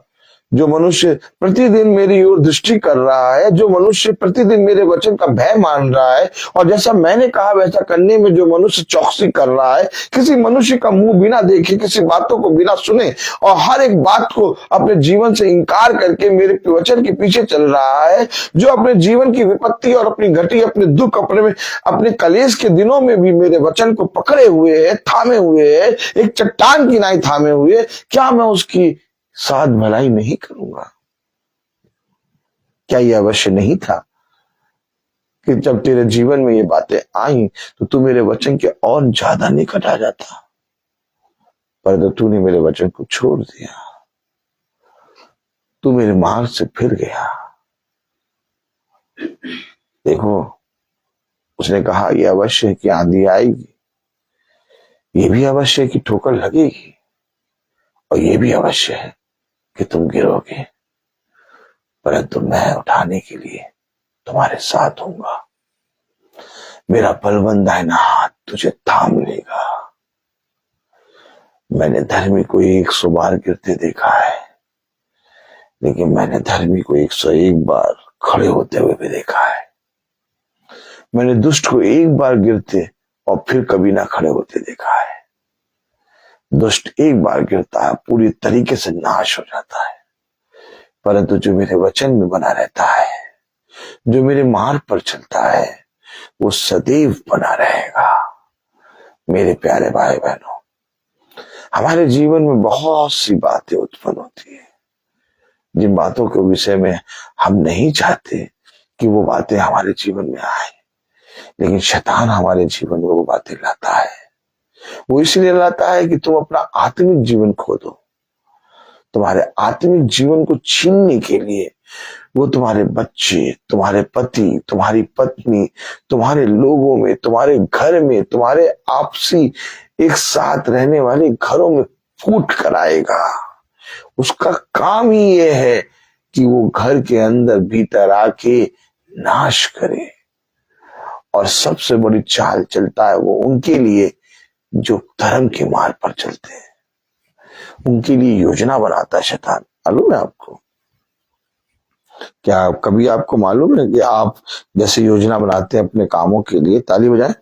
[SPEAKER 4] जो मनुष्य प्रतिदिन मेरी ओर दृष्टि कर रहा है, जो मनुष्य प्रतिदिन मेरे वचन का भय मान रहा है और जैसा मैंने कहा वैसा करने में जो मनुष्य चौकसी कर रहा है, किसी मनुष्य का मुंह बिना देखे, किसी बातों को बिना सुने और हर एक बात को अपने जीवन से इंकार करके मेरे वचन के पीछे चल रहा है, जो अपने जीवन की विपत्ति और अपनी घटी, अपने दुख, अपने कलेश के दिनों में भी मेरे वचन को पकड़े हुए है, थामे हुए है, एक चट्टान की नाई थामे हुए, क्या मैं उसकी साथ भलाई नहीं करूंगा? क्या यह अवश्य नहीं था कि जब तेरे जीवन में ये बातें आई तो तू मेरे वचन के और ज्यादा निकट आ जाता, पर तूने मेरे वचन को छोड़ दिया, तू मेरे मार्ग से फिर गया। देखो, उसने कहा यह अवश्य है कि आंधी आएगी, ये भी अवश्य है कि ठोकर लगेगी, और ये भी अवश्य है कि तुम गिरोगे, परंतु मैं उठाने के लिए तुम्हारे साथ हूंगा। मेरा बलवंत दाहिना हाथ तुझे थाम लेगा। मैंने धर्मी को 100 बार गिरते देखा है, लेकिन मैंने धर्मी को 101 बार खड़े होते हुए भी देखा है। मैंने दुष्ट को 1 बार गिरते और फिर कभी ना खड़े होते देखा है। दुष्ट 1 बार गिरता है, पूरी तरीके से नाश हो जाता है, परंतु जो मेरे वचन में बना रहता है, जो मेरे मार्ग पर चलता है, वो सदैव बना रहेगा। मेरे प्यारे भाई बहनों, हमारे जीवन में बहुत सी बातें उत्पन्न होती है, जिन बातों के विषय में हम नहीं चाहते कि वो बातें हमारे जीवन में आए, लेकिन शैतान हमारे जीवन में वो बातें लाता है। वो इसलिए लाता है कि तुम अपना आत्मिक जीवन खो दो। तुम्हारे आत्मिक जीवन को छीनने के लिए वो तुम्हारे बच्चे, तुम्हारे पति, तुम्हारी पत्नी, तुम्हारे लोगों में, तुम्हारे घर में, तुम्हारे आपसी एक साथ रहने वाले घरों में फूट कर आएगा। उसका काम ही ये है कि वो घर के अंदर भीतर आके नाश करे। और सबसे बड़ी चाल चलता है वो उनके लिए जो धर्म के मार्ग पर चलते हैं, उनके लिए योजना बनाता है शैतान। मालूम है आपको? क्या कभी आपको मालूम है कि आप जैसे योजना बनाते हैं अपने कामों के लिए, ताली बजाएं,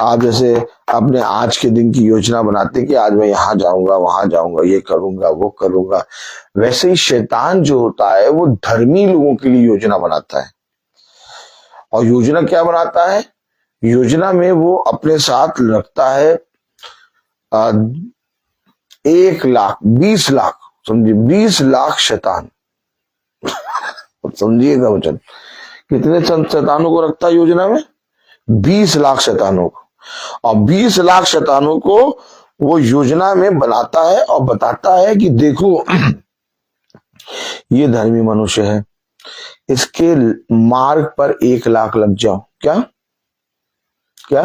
[SPEAKER 4] आप जैसे अपने आज के दिन की योजना बनाते हैं कि आज मैं यहाँ जाऊंगा, वहां जाऊंगा, ये करूंगा, वो करूंगा, वैसे ही शैतान जो होता है वो धर्मी लोगों के लिए योजना बनाता है। और योजना क्या बनाता है? योजना में वो अपने साथ रखता है 1,00,000, 20,00,000, समझिए 20,00,000 शैतान। समझिएगा वचन, कितने शैतानों को रखता है योजना में? 20,00,000 शैतानों को। और 20,00,000 शैतानों को वो योजना में बनाता है और बताता है कि देखो ये धर्मी मनुष्य है, इसके मार्ग पर 1,00,000 लग जाओ। क्या क्या?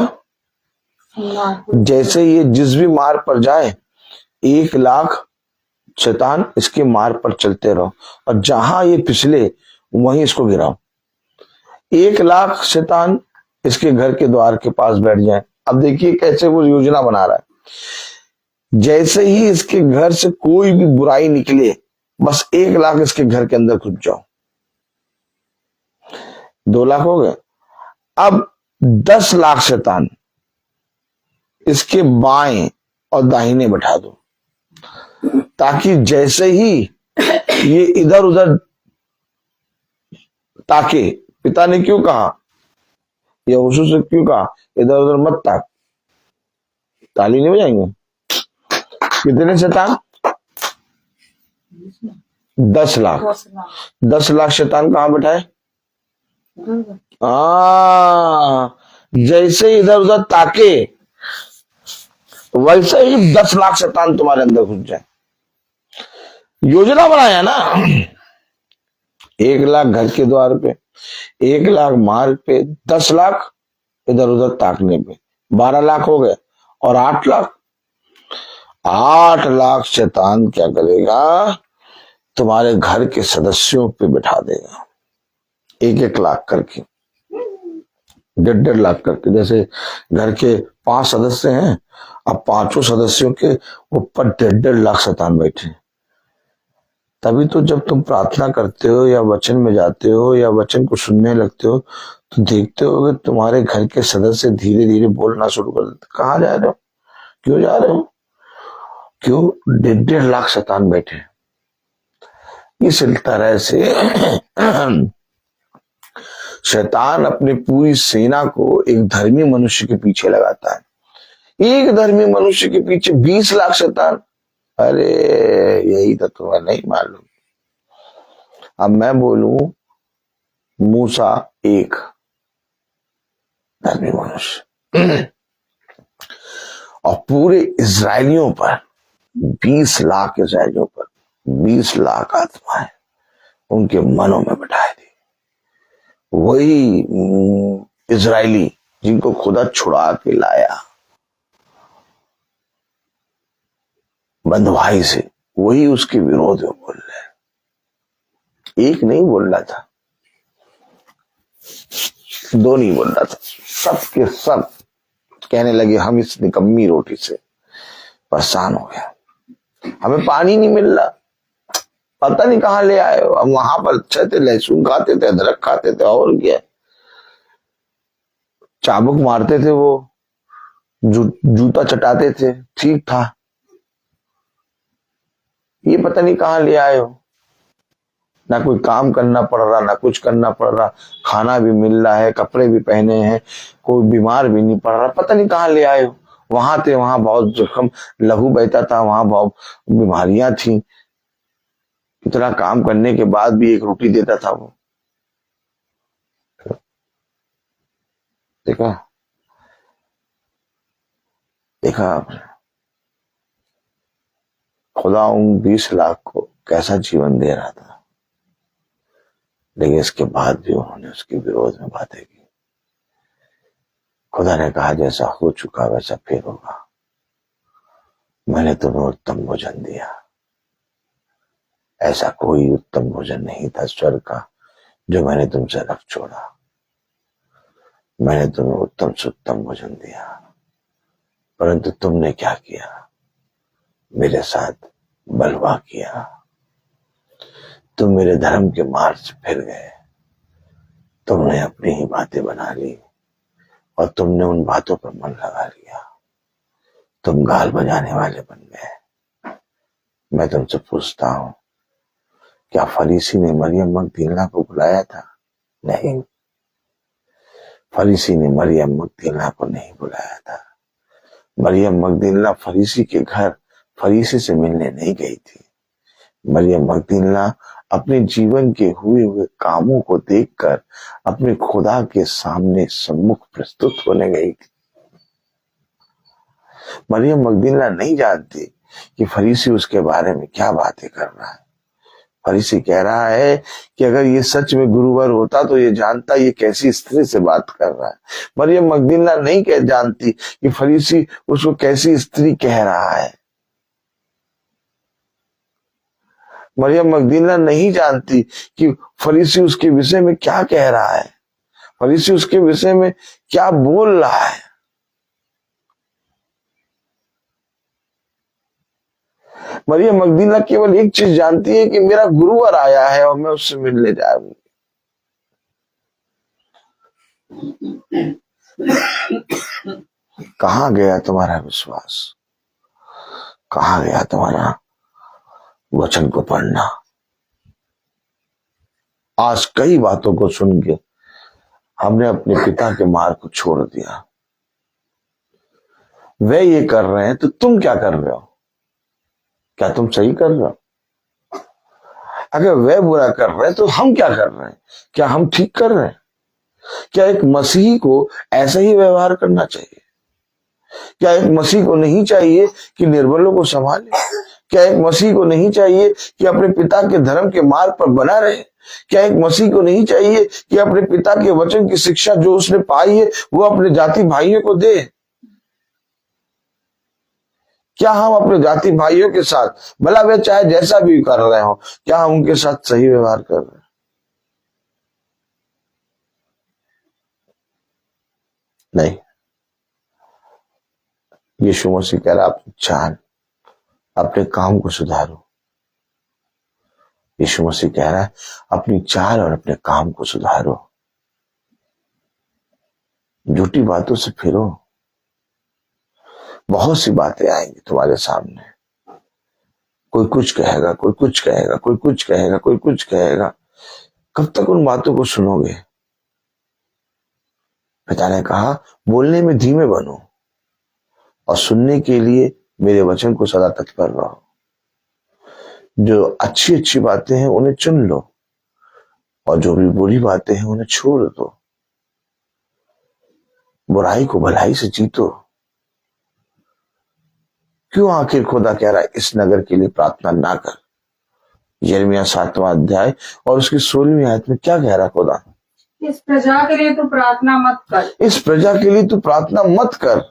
[SPEAKER 4] जैसे ये जिस भी मार्ग पर जाए 1,00,000 शैतान इसके मार्ग पर चलते रहो, और जहां ये फिसले वहीं इसको गिराओ। 1,00,000 शैतान इसके घर के द्वार के पास बैठ जाए। अब देखिए कैसे वो योजना बना रहा है। जैसे ही इसके घर से कोई भी बुराई निकले, बस 1,00,000 इसके घर के अंदर घुस जाओ। 2,00,000 हो गए। अब 10,00,000 शैतान इसके बाएं और दाहिने बैठा दो, ताकि जैसे ही ये इधर उधर ताके, पिता ने क्यों कहा, या यहोशू से क्यों कहा इधर उधर मत ताक? ताली नहीं बजाएंगे? कितने शैतान? 10,00,000। 10,00,000 शैतान कहां बैठाए? जैसे इधर उधर ताके वैसे ही 10,00,000 शैतान तुम्हारे अंदर घुस जाए। योजना बनाया ना, 1,00,000 घर के द्वार पे, 1,00,000 मार्ग पे, 10,00,000 इधर उधर ताकने पे, 12,00,000 हो गए। और 8,00,000, 8,00,000 शैतान क्या करेगा? तुम्हारे घर के सदस्यों पे बिठा देगा, 1,00,000 करके, 1,50,000 करके। जैसे घर के 5 सदस्य हैं, अब 5 सदस्यों के ऊपर 1,50,000 शैतान बैठे। तभी तो जब तुम प्रार्थना करते हो या वचन में जाते हो या वचन को सुनने लगते हो, तो देखते हो कि तुम्हारे घर के सदस्य धीरे धीरे बोलना शुरू कर देते। कहाँ जा रहे हो? क्यों जा रहे हो? क्यों? 1,50,000 शैतान बैठे। इस तरह से शैतान अपनी पूरी सेना को एक धर्मी मनुष्य के पीछे लगाता है। एक धर्मी मनुष्य के पीछे 20,00,000 शैतान। अरे यही तो तुम्हें नहीं मालूम। अब मैं बोलूं, मूसा एक धर्मी मनुष्य और पूरे इजरायलियों पर 20,00,000 इजरायलियों पर 20,00,000 आत्माएं उनके मनों में बैठाई दी। वही इजरायली जिनको खुदा छुड़ा के लाया बंधुआई से, वही उसके विरोध में बोल रहे। एक नहीं बोल रहा था, 2 नहीं बोल रहा था, सब के सब कहने लगे हम इस निकम्मी रोटी से परेशान हो गया, हमें पानी नहीं मिल रहा, पता नहीं कहां ले आए हो। हम वहां पर अच्छे थे, लहसुन खाते थे, अदरक खाते थे, और क्या चाबुक मारते थे, वो जूता चटाते थे, ठीक था। ये पता नहीं कहां ले आए हो। ना कोई काम करना पड़ रहा, ना कुछ करना पड़ रहा, खाना भी मिल रहा है, कपड़े भी पहने हैं, कोई बीमार भी नहीं पड़ रहा, पता नहीं कहां ले आए हो। वहां थे, वहां बहुत जख्म लहू बहता था, वहां बहुत बीमारियां थी, इतना काम करने के बाद भी एक रोटी देता था वो। देखा देखा आपने खुदा उन 20,00,000 को कैसा जीवन दे रहा था, लेकिन इसके बाद भी उन्होंने उसके विरोध में बातें की। खुदा ने कहा जैसा हो चुका वैसा फिर होगा, मैंने तुम्हें उत्तम भोजन दिया, ऐसा कोई उत्तम भोजन नहीं था स्वर्ग का जो मैंने तुमसे रख छोड़ा। मैंने तुम्हें उत्तम से उत्तम भोजन दिया, परंतु तुमने क्या किया? मेरे साथ बलवा किया। तुम मेरे धर्म के मार्ग से फिर गए। तुमने अपनी ही बातें बना ली और तुमने उन बातों पर मन लगा लिया। तुम गाल बजाने वाले बन गए। मैं तुमसे पूछता हूं, क्या फरीसी ने मरियम मगदलीना को बुलाया था? नहीं, फरीसी ने मरियम मगदलीना को नहीं बुलाया था। मरियम मगदलीना फरीसी के घर फरीसी से मिलने नहीं गई थी। मरियम मगदलीना अपने जीवन के हुए हुए कामों को देखकर अपने खुदा के सामने सम्मुख प्रस्तुत होने गई थी। मरियम मगदलीना नहीं जानती कि फरीसी उसके बारे में क्या बातें कर रहा है। फरीसी कह रहा है कि अगर ये सच में गुरुवर होता तो ये जानता ये कैसी स्त्री से बात कर रहा है। मरियम मगदलीना नहीं कह जानती कि फरीसी उसको कैसी स्त्री कह रहा है। मरियम मगदलीना नहीं जानती कि फरीसी उसके विषय में क्या कह रहा है, फरीसी उसके विषय में क्या बोल रहा है। मरियम मगदलीना केवल एक चीज जानती है कि मेरा गुरुवर आया है और मैं उससे मिलने जा रही हूं। कहां गया तुम्हारा विश्वास? कहां गया तुम्हारा वचन को पढ़ना? आज कई बातों को सुन के हमने अपने पिता के मार्ग को छोड़ दिया। वे ये कर रहे हैं तो तुम क्या कर रहे हो? क्या तुम सही कर रहे हो? अगर वे बुरा कर रहे हैं तो हम क्या कर रहे हैं? क्या हम ठीक कर रहे हैं? क्या एक मसीही को ऐसा ही व्यवहार करना चाहिए? क्या एक मसीह को नहीं चाहिए कि निर्बलों को संभाले? क्या एक मसीह को नहीं चाहिए कि अपने पिता के धर्म के मार्ग पर बना रहे? क्या एक मसीह को नहीं चाहिए कि अपने पिता के वचन की शिक्षा जो उसने पाई है वो अपने जाति भाइयों को दे? क्या हम अपने जाति भाइयों के साथ, भला वे चाहे जैसा भी कर रहे हो, क्या हम उनके साथ सही व्यवहार कर रहे हैं? नहीं। यीशु मसीह कह रहा अपनी चाल अपने काम को सुधारो। यीशु मसीह कह रहा है अपनी चाल और अपने काम को सुधारो। झूठी बातों से फिरो। बहुत सी बातें आएंगी तुम्हारे सामने। कोई कुछ कहेगा, कोई कुछ कहेगा, कोई कुछ कहेगा, कोई कुछ कहेगा। कब तक उन बातों को सुनोगे? पिता ने कहा बोलने में धीमे बनो और सुनने के लिए मेरे वचन को सदा तत्पर रहो। जो अच्छी अच्छी बातें हैं उन्हें चुन लो और जो भी बुरी बातें हैं उन्हें छोड़ दो। बुराई को भलाई से जीतो। क्यों आखिर खुदा कह रहा है इस नगर के लिए प्रार्थना ना कर? यिर्मयाह 7वां अध्याय और उसकी 16वीं आयत में क्या कह रहा खुदा?
[SPEAKER 2] इस प्रजा के लिए तू प्रार्थना मत कर।
[SPEAKER 4] इस प्रजा के लिए तू प्रार्थना मत कर।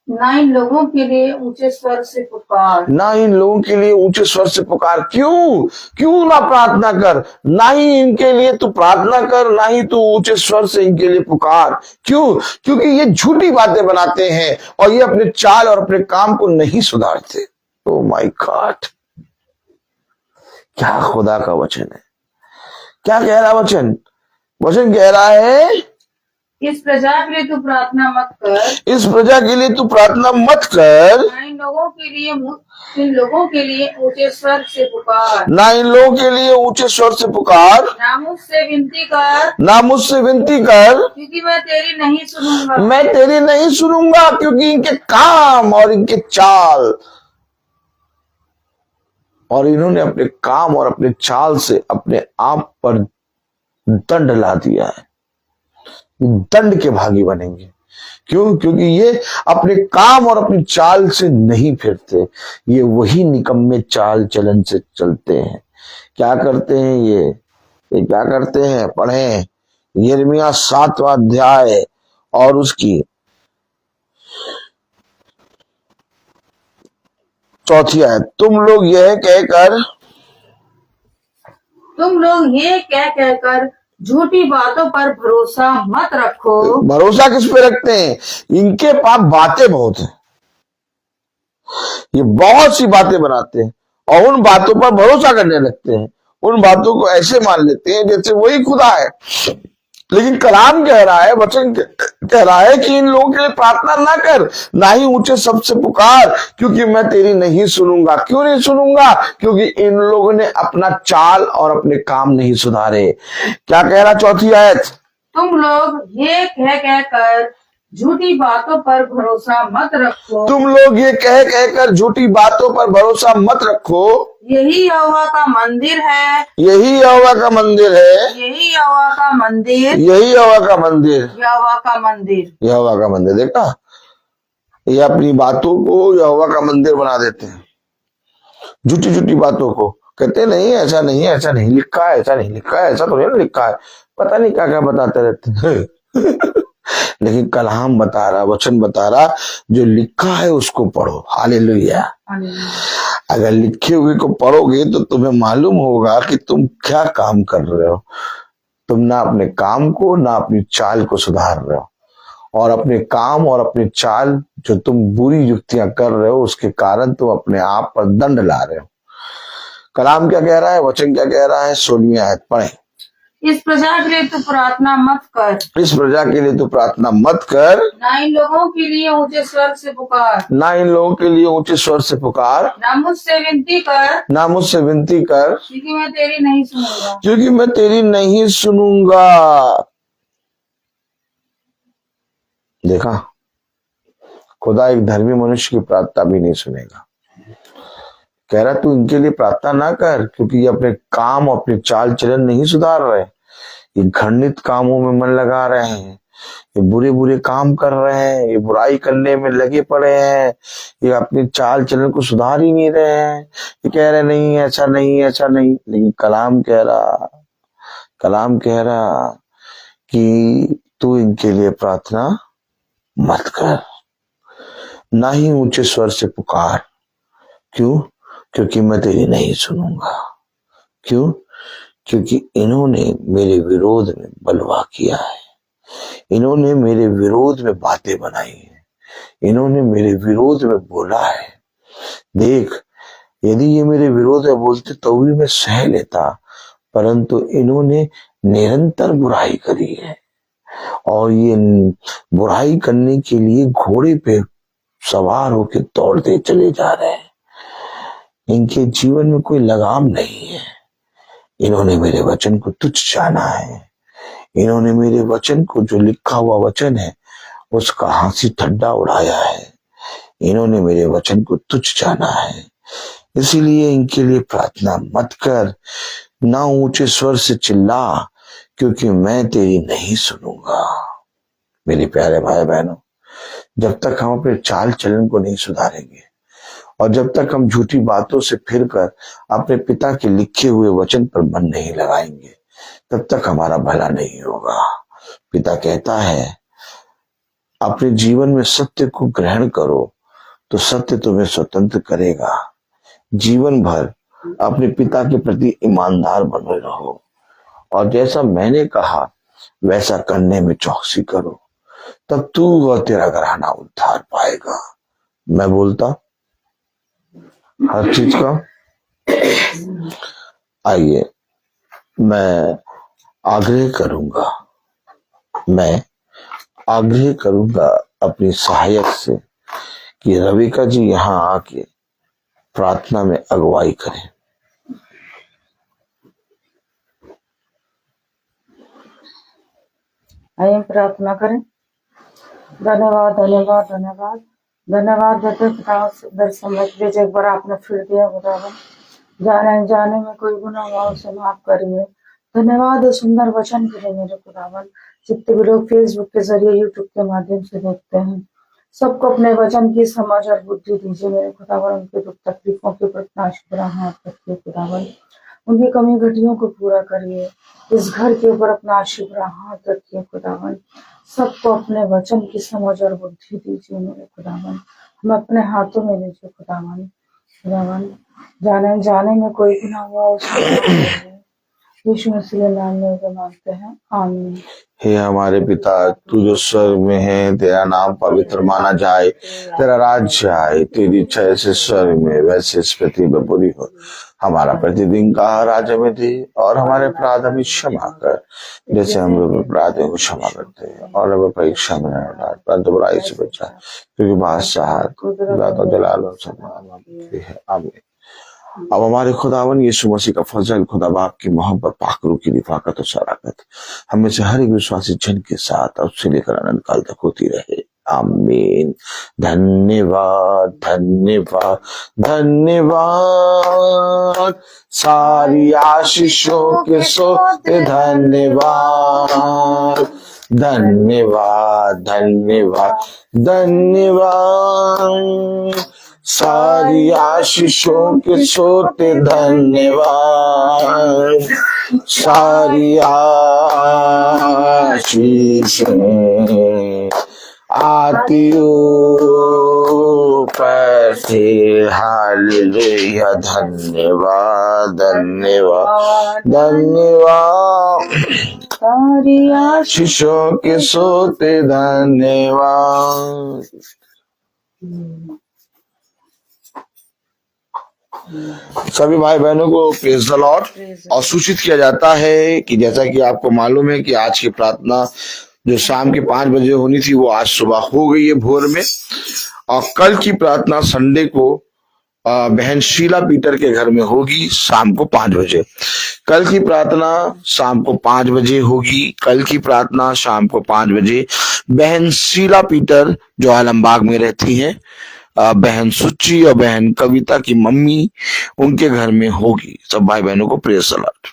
[SPEAKER 2] ना इन लोगों के लिए ऊंचे स्वर से पुकार।
[SPEAKER 4] ना इन लोगों के लिए ऊंचे स्वर से पुकार। क्यों? क्यों ना प्रार्थना कर? ना ही इनके लिए तू प्रार्थना कर, ना ही तू ऊंचे स्वर से इनके लिए पुकार। क्यों? क्योंकि ये झूठी बातें बनाते हैं और ये अपने चाल और अपने काम को नहीं सुधारते। ओ माय गॉड, क्या खुदा का वचन है! क्या कह रहा वचन? वचन कह रहा है
[SPEAKER 2] इस प्रजा के लिए तू प्रार्थना मत कर।
[SPEAKER 4] इस प्रजा के लिए तू प्रार्थना मत कर।
[SPEAKER 2] ना इन लोगों के लिए ऊंचे स्वर से पुकार।
[SPEAKER 4] ना इन लोगों के लिए ऊंचे स्वर से पुकार।
[SPEAKER 2] ना मुझसे विनती कर।
[SPEAKER 4] ना मुझसे विनती कर,
[SPEAKER 2] क्योंकि मैं तेरी नहीं सुनूंगा।
[SPEAKER 4] मैं तेरी नहीं सुनूंगा। क्योंकि इनके काम और इनके चाल, और इन्होंने अपने काम और अपने चाल से अपने आप पर दंड ला दिया है। दंड के भागी बनेंगे। क्यों? क्योंकि ये अपने काम और अपनी चाल से नहीं फिरते। ये वही निकम्मे चाल चलन से चलते हैं। क्या करते हैं ये क्या करते हैं? पढ़ें यिर्मयाह 7वां अध्याय और उसकी 4थी आयत। तुम लोग यह कहकर
[SPEAKER 2] तुम लोग ये कह कहकर झूठी बातों पर भरोसा मत रखो।
[SPEAKER 4] भरोसा किस पे रखते हैं? इनके पास बातें बहुत हैं, ये बहुत सी बातें बनाते हैं और उन बातों पर भरोसा करने लगते हैं, उन बातों को ऐसे मान लेते हैं जैसे वही खुदा है। लेकिन कलाम कह रहा है, वचन कह रहा है कि इन लोगों के लिए प्रार्थना ना कर, ना ही ऊंचे शब्द से पुकार, क्योंकि मैं तेरी नहीं सुनूंगा। क्यों नहीं सुनूंगा? क्योंकि इन लोगों ने अपना चाल और अपने काम नहीं सुधारे। क्या कह रहा चौथी आयत?
[SPEAKER 2] तुम लोग ये कह कहकर झूठी बातों पर भरोसा मत रखो।
[SPEAKER 4] तुम लोग ये कह कहकर झूठी बातों पर भरोसा मत रखो।
[SPEAKER 2] यही यहोवा का मंदिर है,
[SPEAKER 4] यही यहोवा का मंदिर है,
[SPEAKER 2] यही यहोवा का मंदिर,
[SPEAKER 4] यही यहोवा का मंदिर,
[SPEAKER 2] यहोवा का मंदिर।
[SPEAKER 4] यहोवा का मंदिर। देखा, ये अपनी बातों को यहोवा का मंदिर बना देते हैं, झूठी झूठी बातों को कहते नहीं, ऐसा नहीं है, ऐसा नहीं लिखा है, ऐसा नहीं लिखा है, ऐसा तो नहीं लिखा है, पता नहीं क्या क्या बताते रहते हैं। लेकिन कलाम बता रहा, वचन बता रहा, जो लिखा है उसको पढ़ो। हालेलुया। अगर लिखे हुए को पढ़ोगे तो तुम्हें मालूम होगा कि तुम क्या काम कर रहे हो। तुम ना अपने काम को ना अपनी चाल को सुधार रहे हो, और अपने काम और अपनी चाल जो तुम बुरी युक्तियां कर रहे हो उसके कारण तुम अपने आप पर दंड ला रहे हो। कलाम क्या कह रहा है, वचन क्या कह रहा है? 16वीं आयत पढ़े।
[SPEAKER 2] इस प्रजा के लिए तू प्रार्थना मत कर,
[SPEAKER 4] इस प्रजा के लिए तू प्रार्थना मत कर,
[SPEAKER 2] ना इन लोगों के लिए ऊंचे स्वर से पुकार,
[SPEAKER 4] ना इन लोगों के लिए ऊंचे स्वर से पुकार,
[SPEAKER 2] ना मुझसे विनती कर,
[SPEAKER 4] ना मुझसे विनती कर,
[SPEAKER 2] क्योंकि मैं तेरी नहीं सुनूंगा।
[SPEAKER 4] क्योंकि मैं तेरी नहीं सुनूंगा। देखा, खुदा एक धर्मी मनुष्य की प्रार्थना भी नहीं सुनेगा। कह रहा तू इनके लिए प्रार्थना ना कर, क्योंकि ये अपने काम और अपनी चाल चलन नहीं सुधार रहे, ये घृणित कामों में मन लगा रहे हैं, ये बुरे बुरे काम कर रहे हैं, ये बुराई करने में लगे पड़े हैं, ये अपनी चाल चलन को सुधार ही नहीं रहे हैं। ये कह रहे नहीं, ऐसा नहीं, ऐसा नहीं। लेकिन कलाम कह रहा कि तू इनके लिए प्रार्थना मत कर, ना ही ऊंचे स्वर से पुकार। क्यों? क्योंकि मैं तेरी नहीं सुनूंगा। क्यों? क्योंकि इन्होंने मेरे विरोध में बलवा किया है, इन्होंने मेरे विरोध में बातें बनाई है, इन्होंने मेरे विरोध में बोला है। देख, यदि ये मेरे विरोध में बोलते तो भी मैं सह लेता, परंतु इन्होंने निरंतर बुराई करी है, और ये बुराई करने के लिए घोड़े पे सवार होकर दौड़ते चले जा रहे हैं। इनके जीवन में कोई लगाम नहीं है। इन्होंने मेरे वचन को तुच्छ जाना है, इन्होंने मेरे वचन को, जो लिखा हुआ वचन है, उसका हंसी ठड्डा उड़ाया है। इन्होंने मेरे वचन को तुच्छ जाना है। इसीलिए इनके लिए प्रार्थना मत कर, ना ऊंचे स्वर से चिल्ला, क्योंकि मैं तेरी नहीं सुनूंगा। मेरे प्यारे भाई बहनों, जब तक हम अपने चाल चलन को नहीं सुधारेंगे और जब तक हम झूठी बातों से फिरकर अपने पिता के लिखे हुए वचन पर मन नहीं लगाएंगे, तब तक हमारा भला नहीं होगा। पिता कहता है, अपने जीवन में सत्य को ग्रहण करो तो सत्य तुम्हें स्वतंत्र करेगा। जीवन भर अपने पिता के प्रति ईमानदार बने रहो, और जैसा मैंने कहा वैसा करने में चौकसी करो, तब तू और तेरा घराना उद्धार पाएगा। मैं बोलता हर चीज का, आइए मैं आग्रह करूंगा अपनी सहायक से कि रविका जी यहाँ आके प्रार्थना में अगुवाई करें।
[SPEAKER 2] आइए प्रार्थना करें। धन्यवाद धन्यवाद धन्यवाद धन्यवाद देते पिता, सुंदर समय के लिए एक बार आपने फिर दिया खुदावन। जाने जाने में कोई गुनाह हुआ उसे माफ करिए। धन्यवाद सुंदर वचन के लिए मेरे खुदावन। जितने भी लोग फेसबुक के जरिए, यूट्यूब के माध्यम से देखते हैं, सबको अपने वचन की समझ और बुद्धि दीजिए मेरे खुदावन। उनके दुख तकलीफों के प्रति शुक्र हाथ रखिए खुदावन, उनकी कमी घटियों को पूरा करिए। इस घर के ऊपर अपना शुक्र हाथ रखिए खुदावन। सबको अपने वचन की समझ और बुद्धि दीजिए मेरे खुदावन। हम अपने हाथों में लीजिए खुदावन। खुदावन, जाने जाने में कोई गुनाह हुआ उसको माफ करिए। यीशु मसीह के नाम में उसे मांगते हैं, आमीन।
[SPEAKER 4] हे हमारे पिता, तू जो स्वर्ग में है, तेरा नाम पवित्र माना जाए, तेरा राज्य आए, तेरी इच्छा जैसे स्वर्ग में वैसे इस पृथ्वी पर पूरी हो। हमारा प्रतिदिन का आहार आज हमें दे, और हमारे अपराध हमें क्षमा कर, जैसे हम लोग अपराधियों को क्षमा करते हैं, और हमें परीक्षा में न डाल, परंतु बुराई से बचा, क्योंकि बादशाह, जलाल और सम्मान आपकी है, आमीन। अब हमारे खुदावन यीशु मसीह का फजल, खुदा बाप की मोहब्बत, पाकरू की रिफाकत और शराकत हमें से हर एक विश्वासी जन के साथ अब से लेकर अनंत काल तक होती रहे, आमीन। धन्यवाद धन्यवाद धन्यवाद, सारी आशीषों के सोते धन्यवाद, धन्यवाद धन्यवाद धन्यवाद, सारी आशीषों के सोते धन्यवाद, सारी आशीषें आती ऊपर से, हालेलुया। धन्यवाद धन्यवाद धन्यवाद, सारी आशीषों के सोते धन्यवाद। सभी भाई बहनों को प्रेज द लॉर्ड। और सूचित किया जाता है कि जैसा कि आपको मालूम है कि आज की प्रार्थना जो शाम के 5 बजे होनी थी वो आज सुबह हो गई है भोर में, और कल की प्रार्थना संडे को बहन शीला पीटर के घर में होगी शाम को 5 बजे। कल की प्रार्थना शाम को 5 बजे होगी, कल की प्रार्थना शाम को 5 बजे बहन शीला पीटर जो आलमबाग में रहती हैं, बहन सुच्ची और बहन कविता की मम्मी, उनके घर में होगी। सब भाई बहनों को प्रेज द लॉर्ड।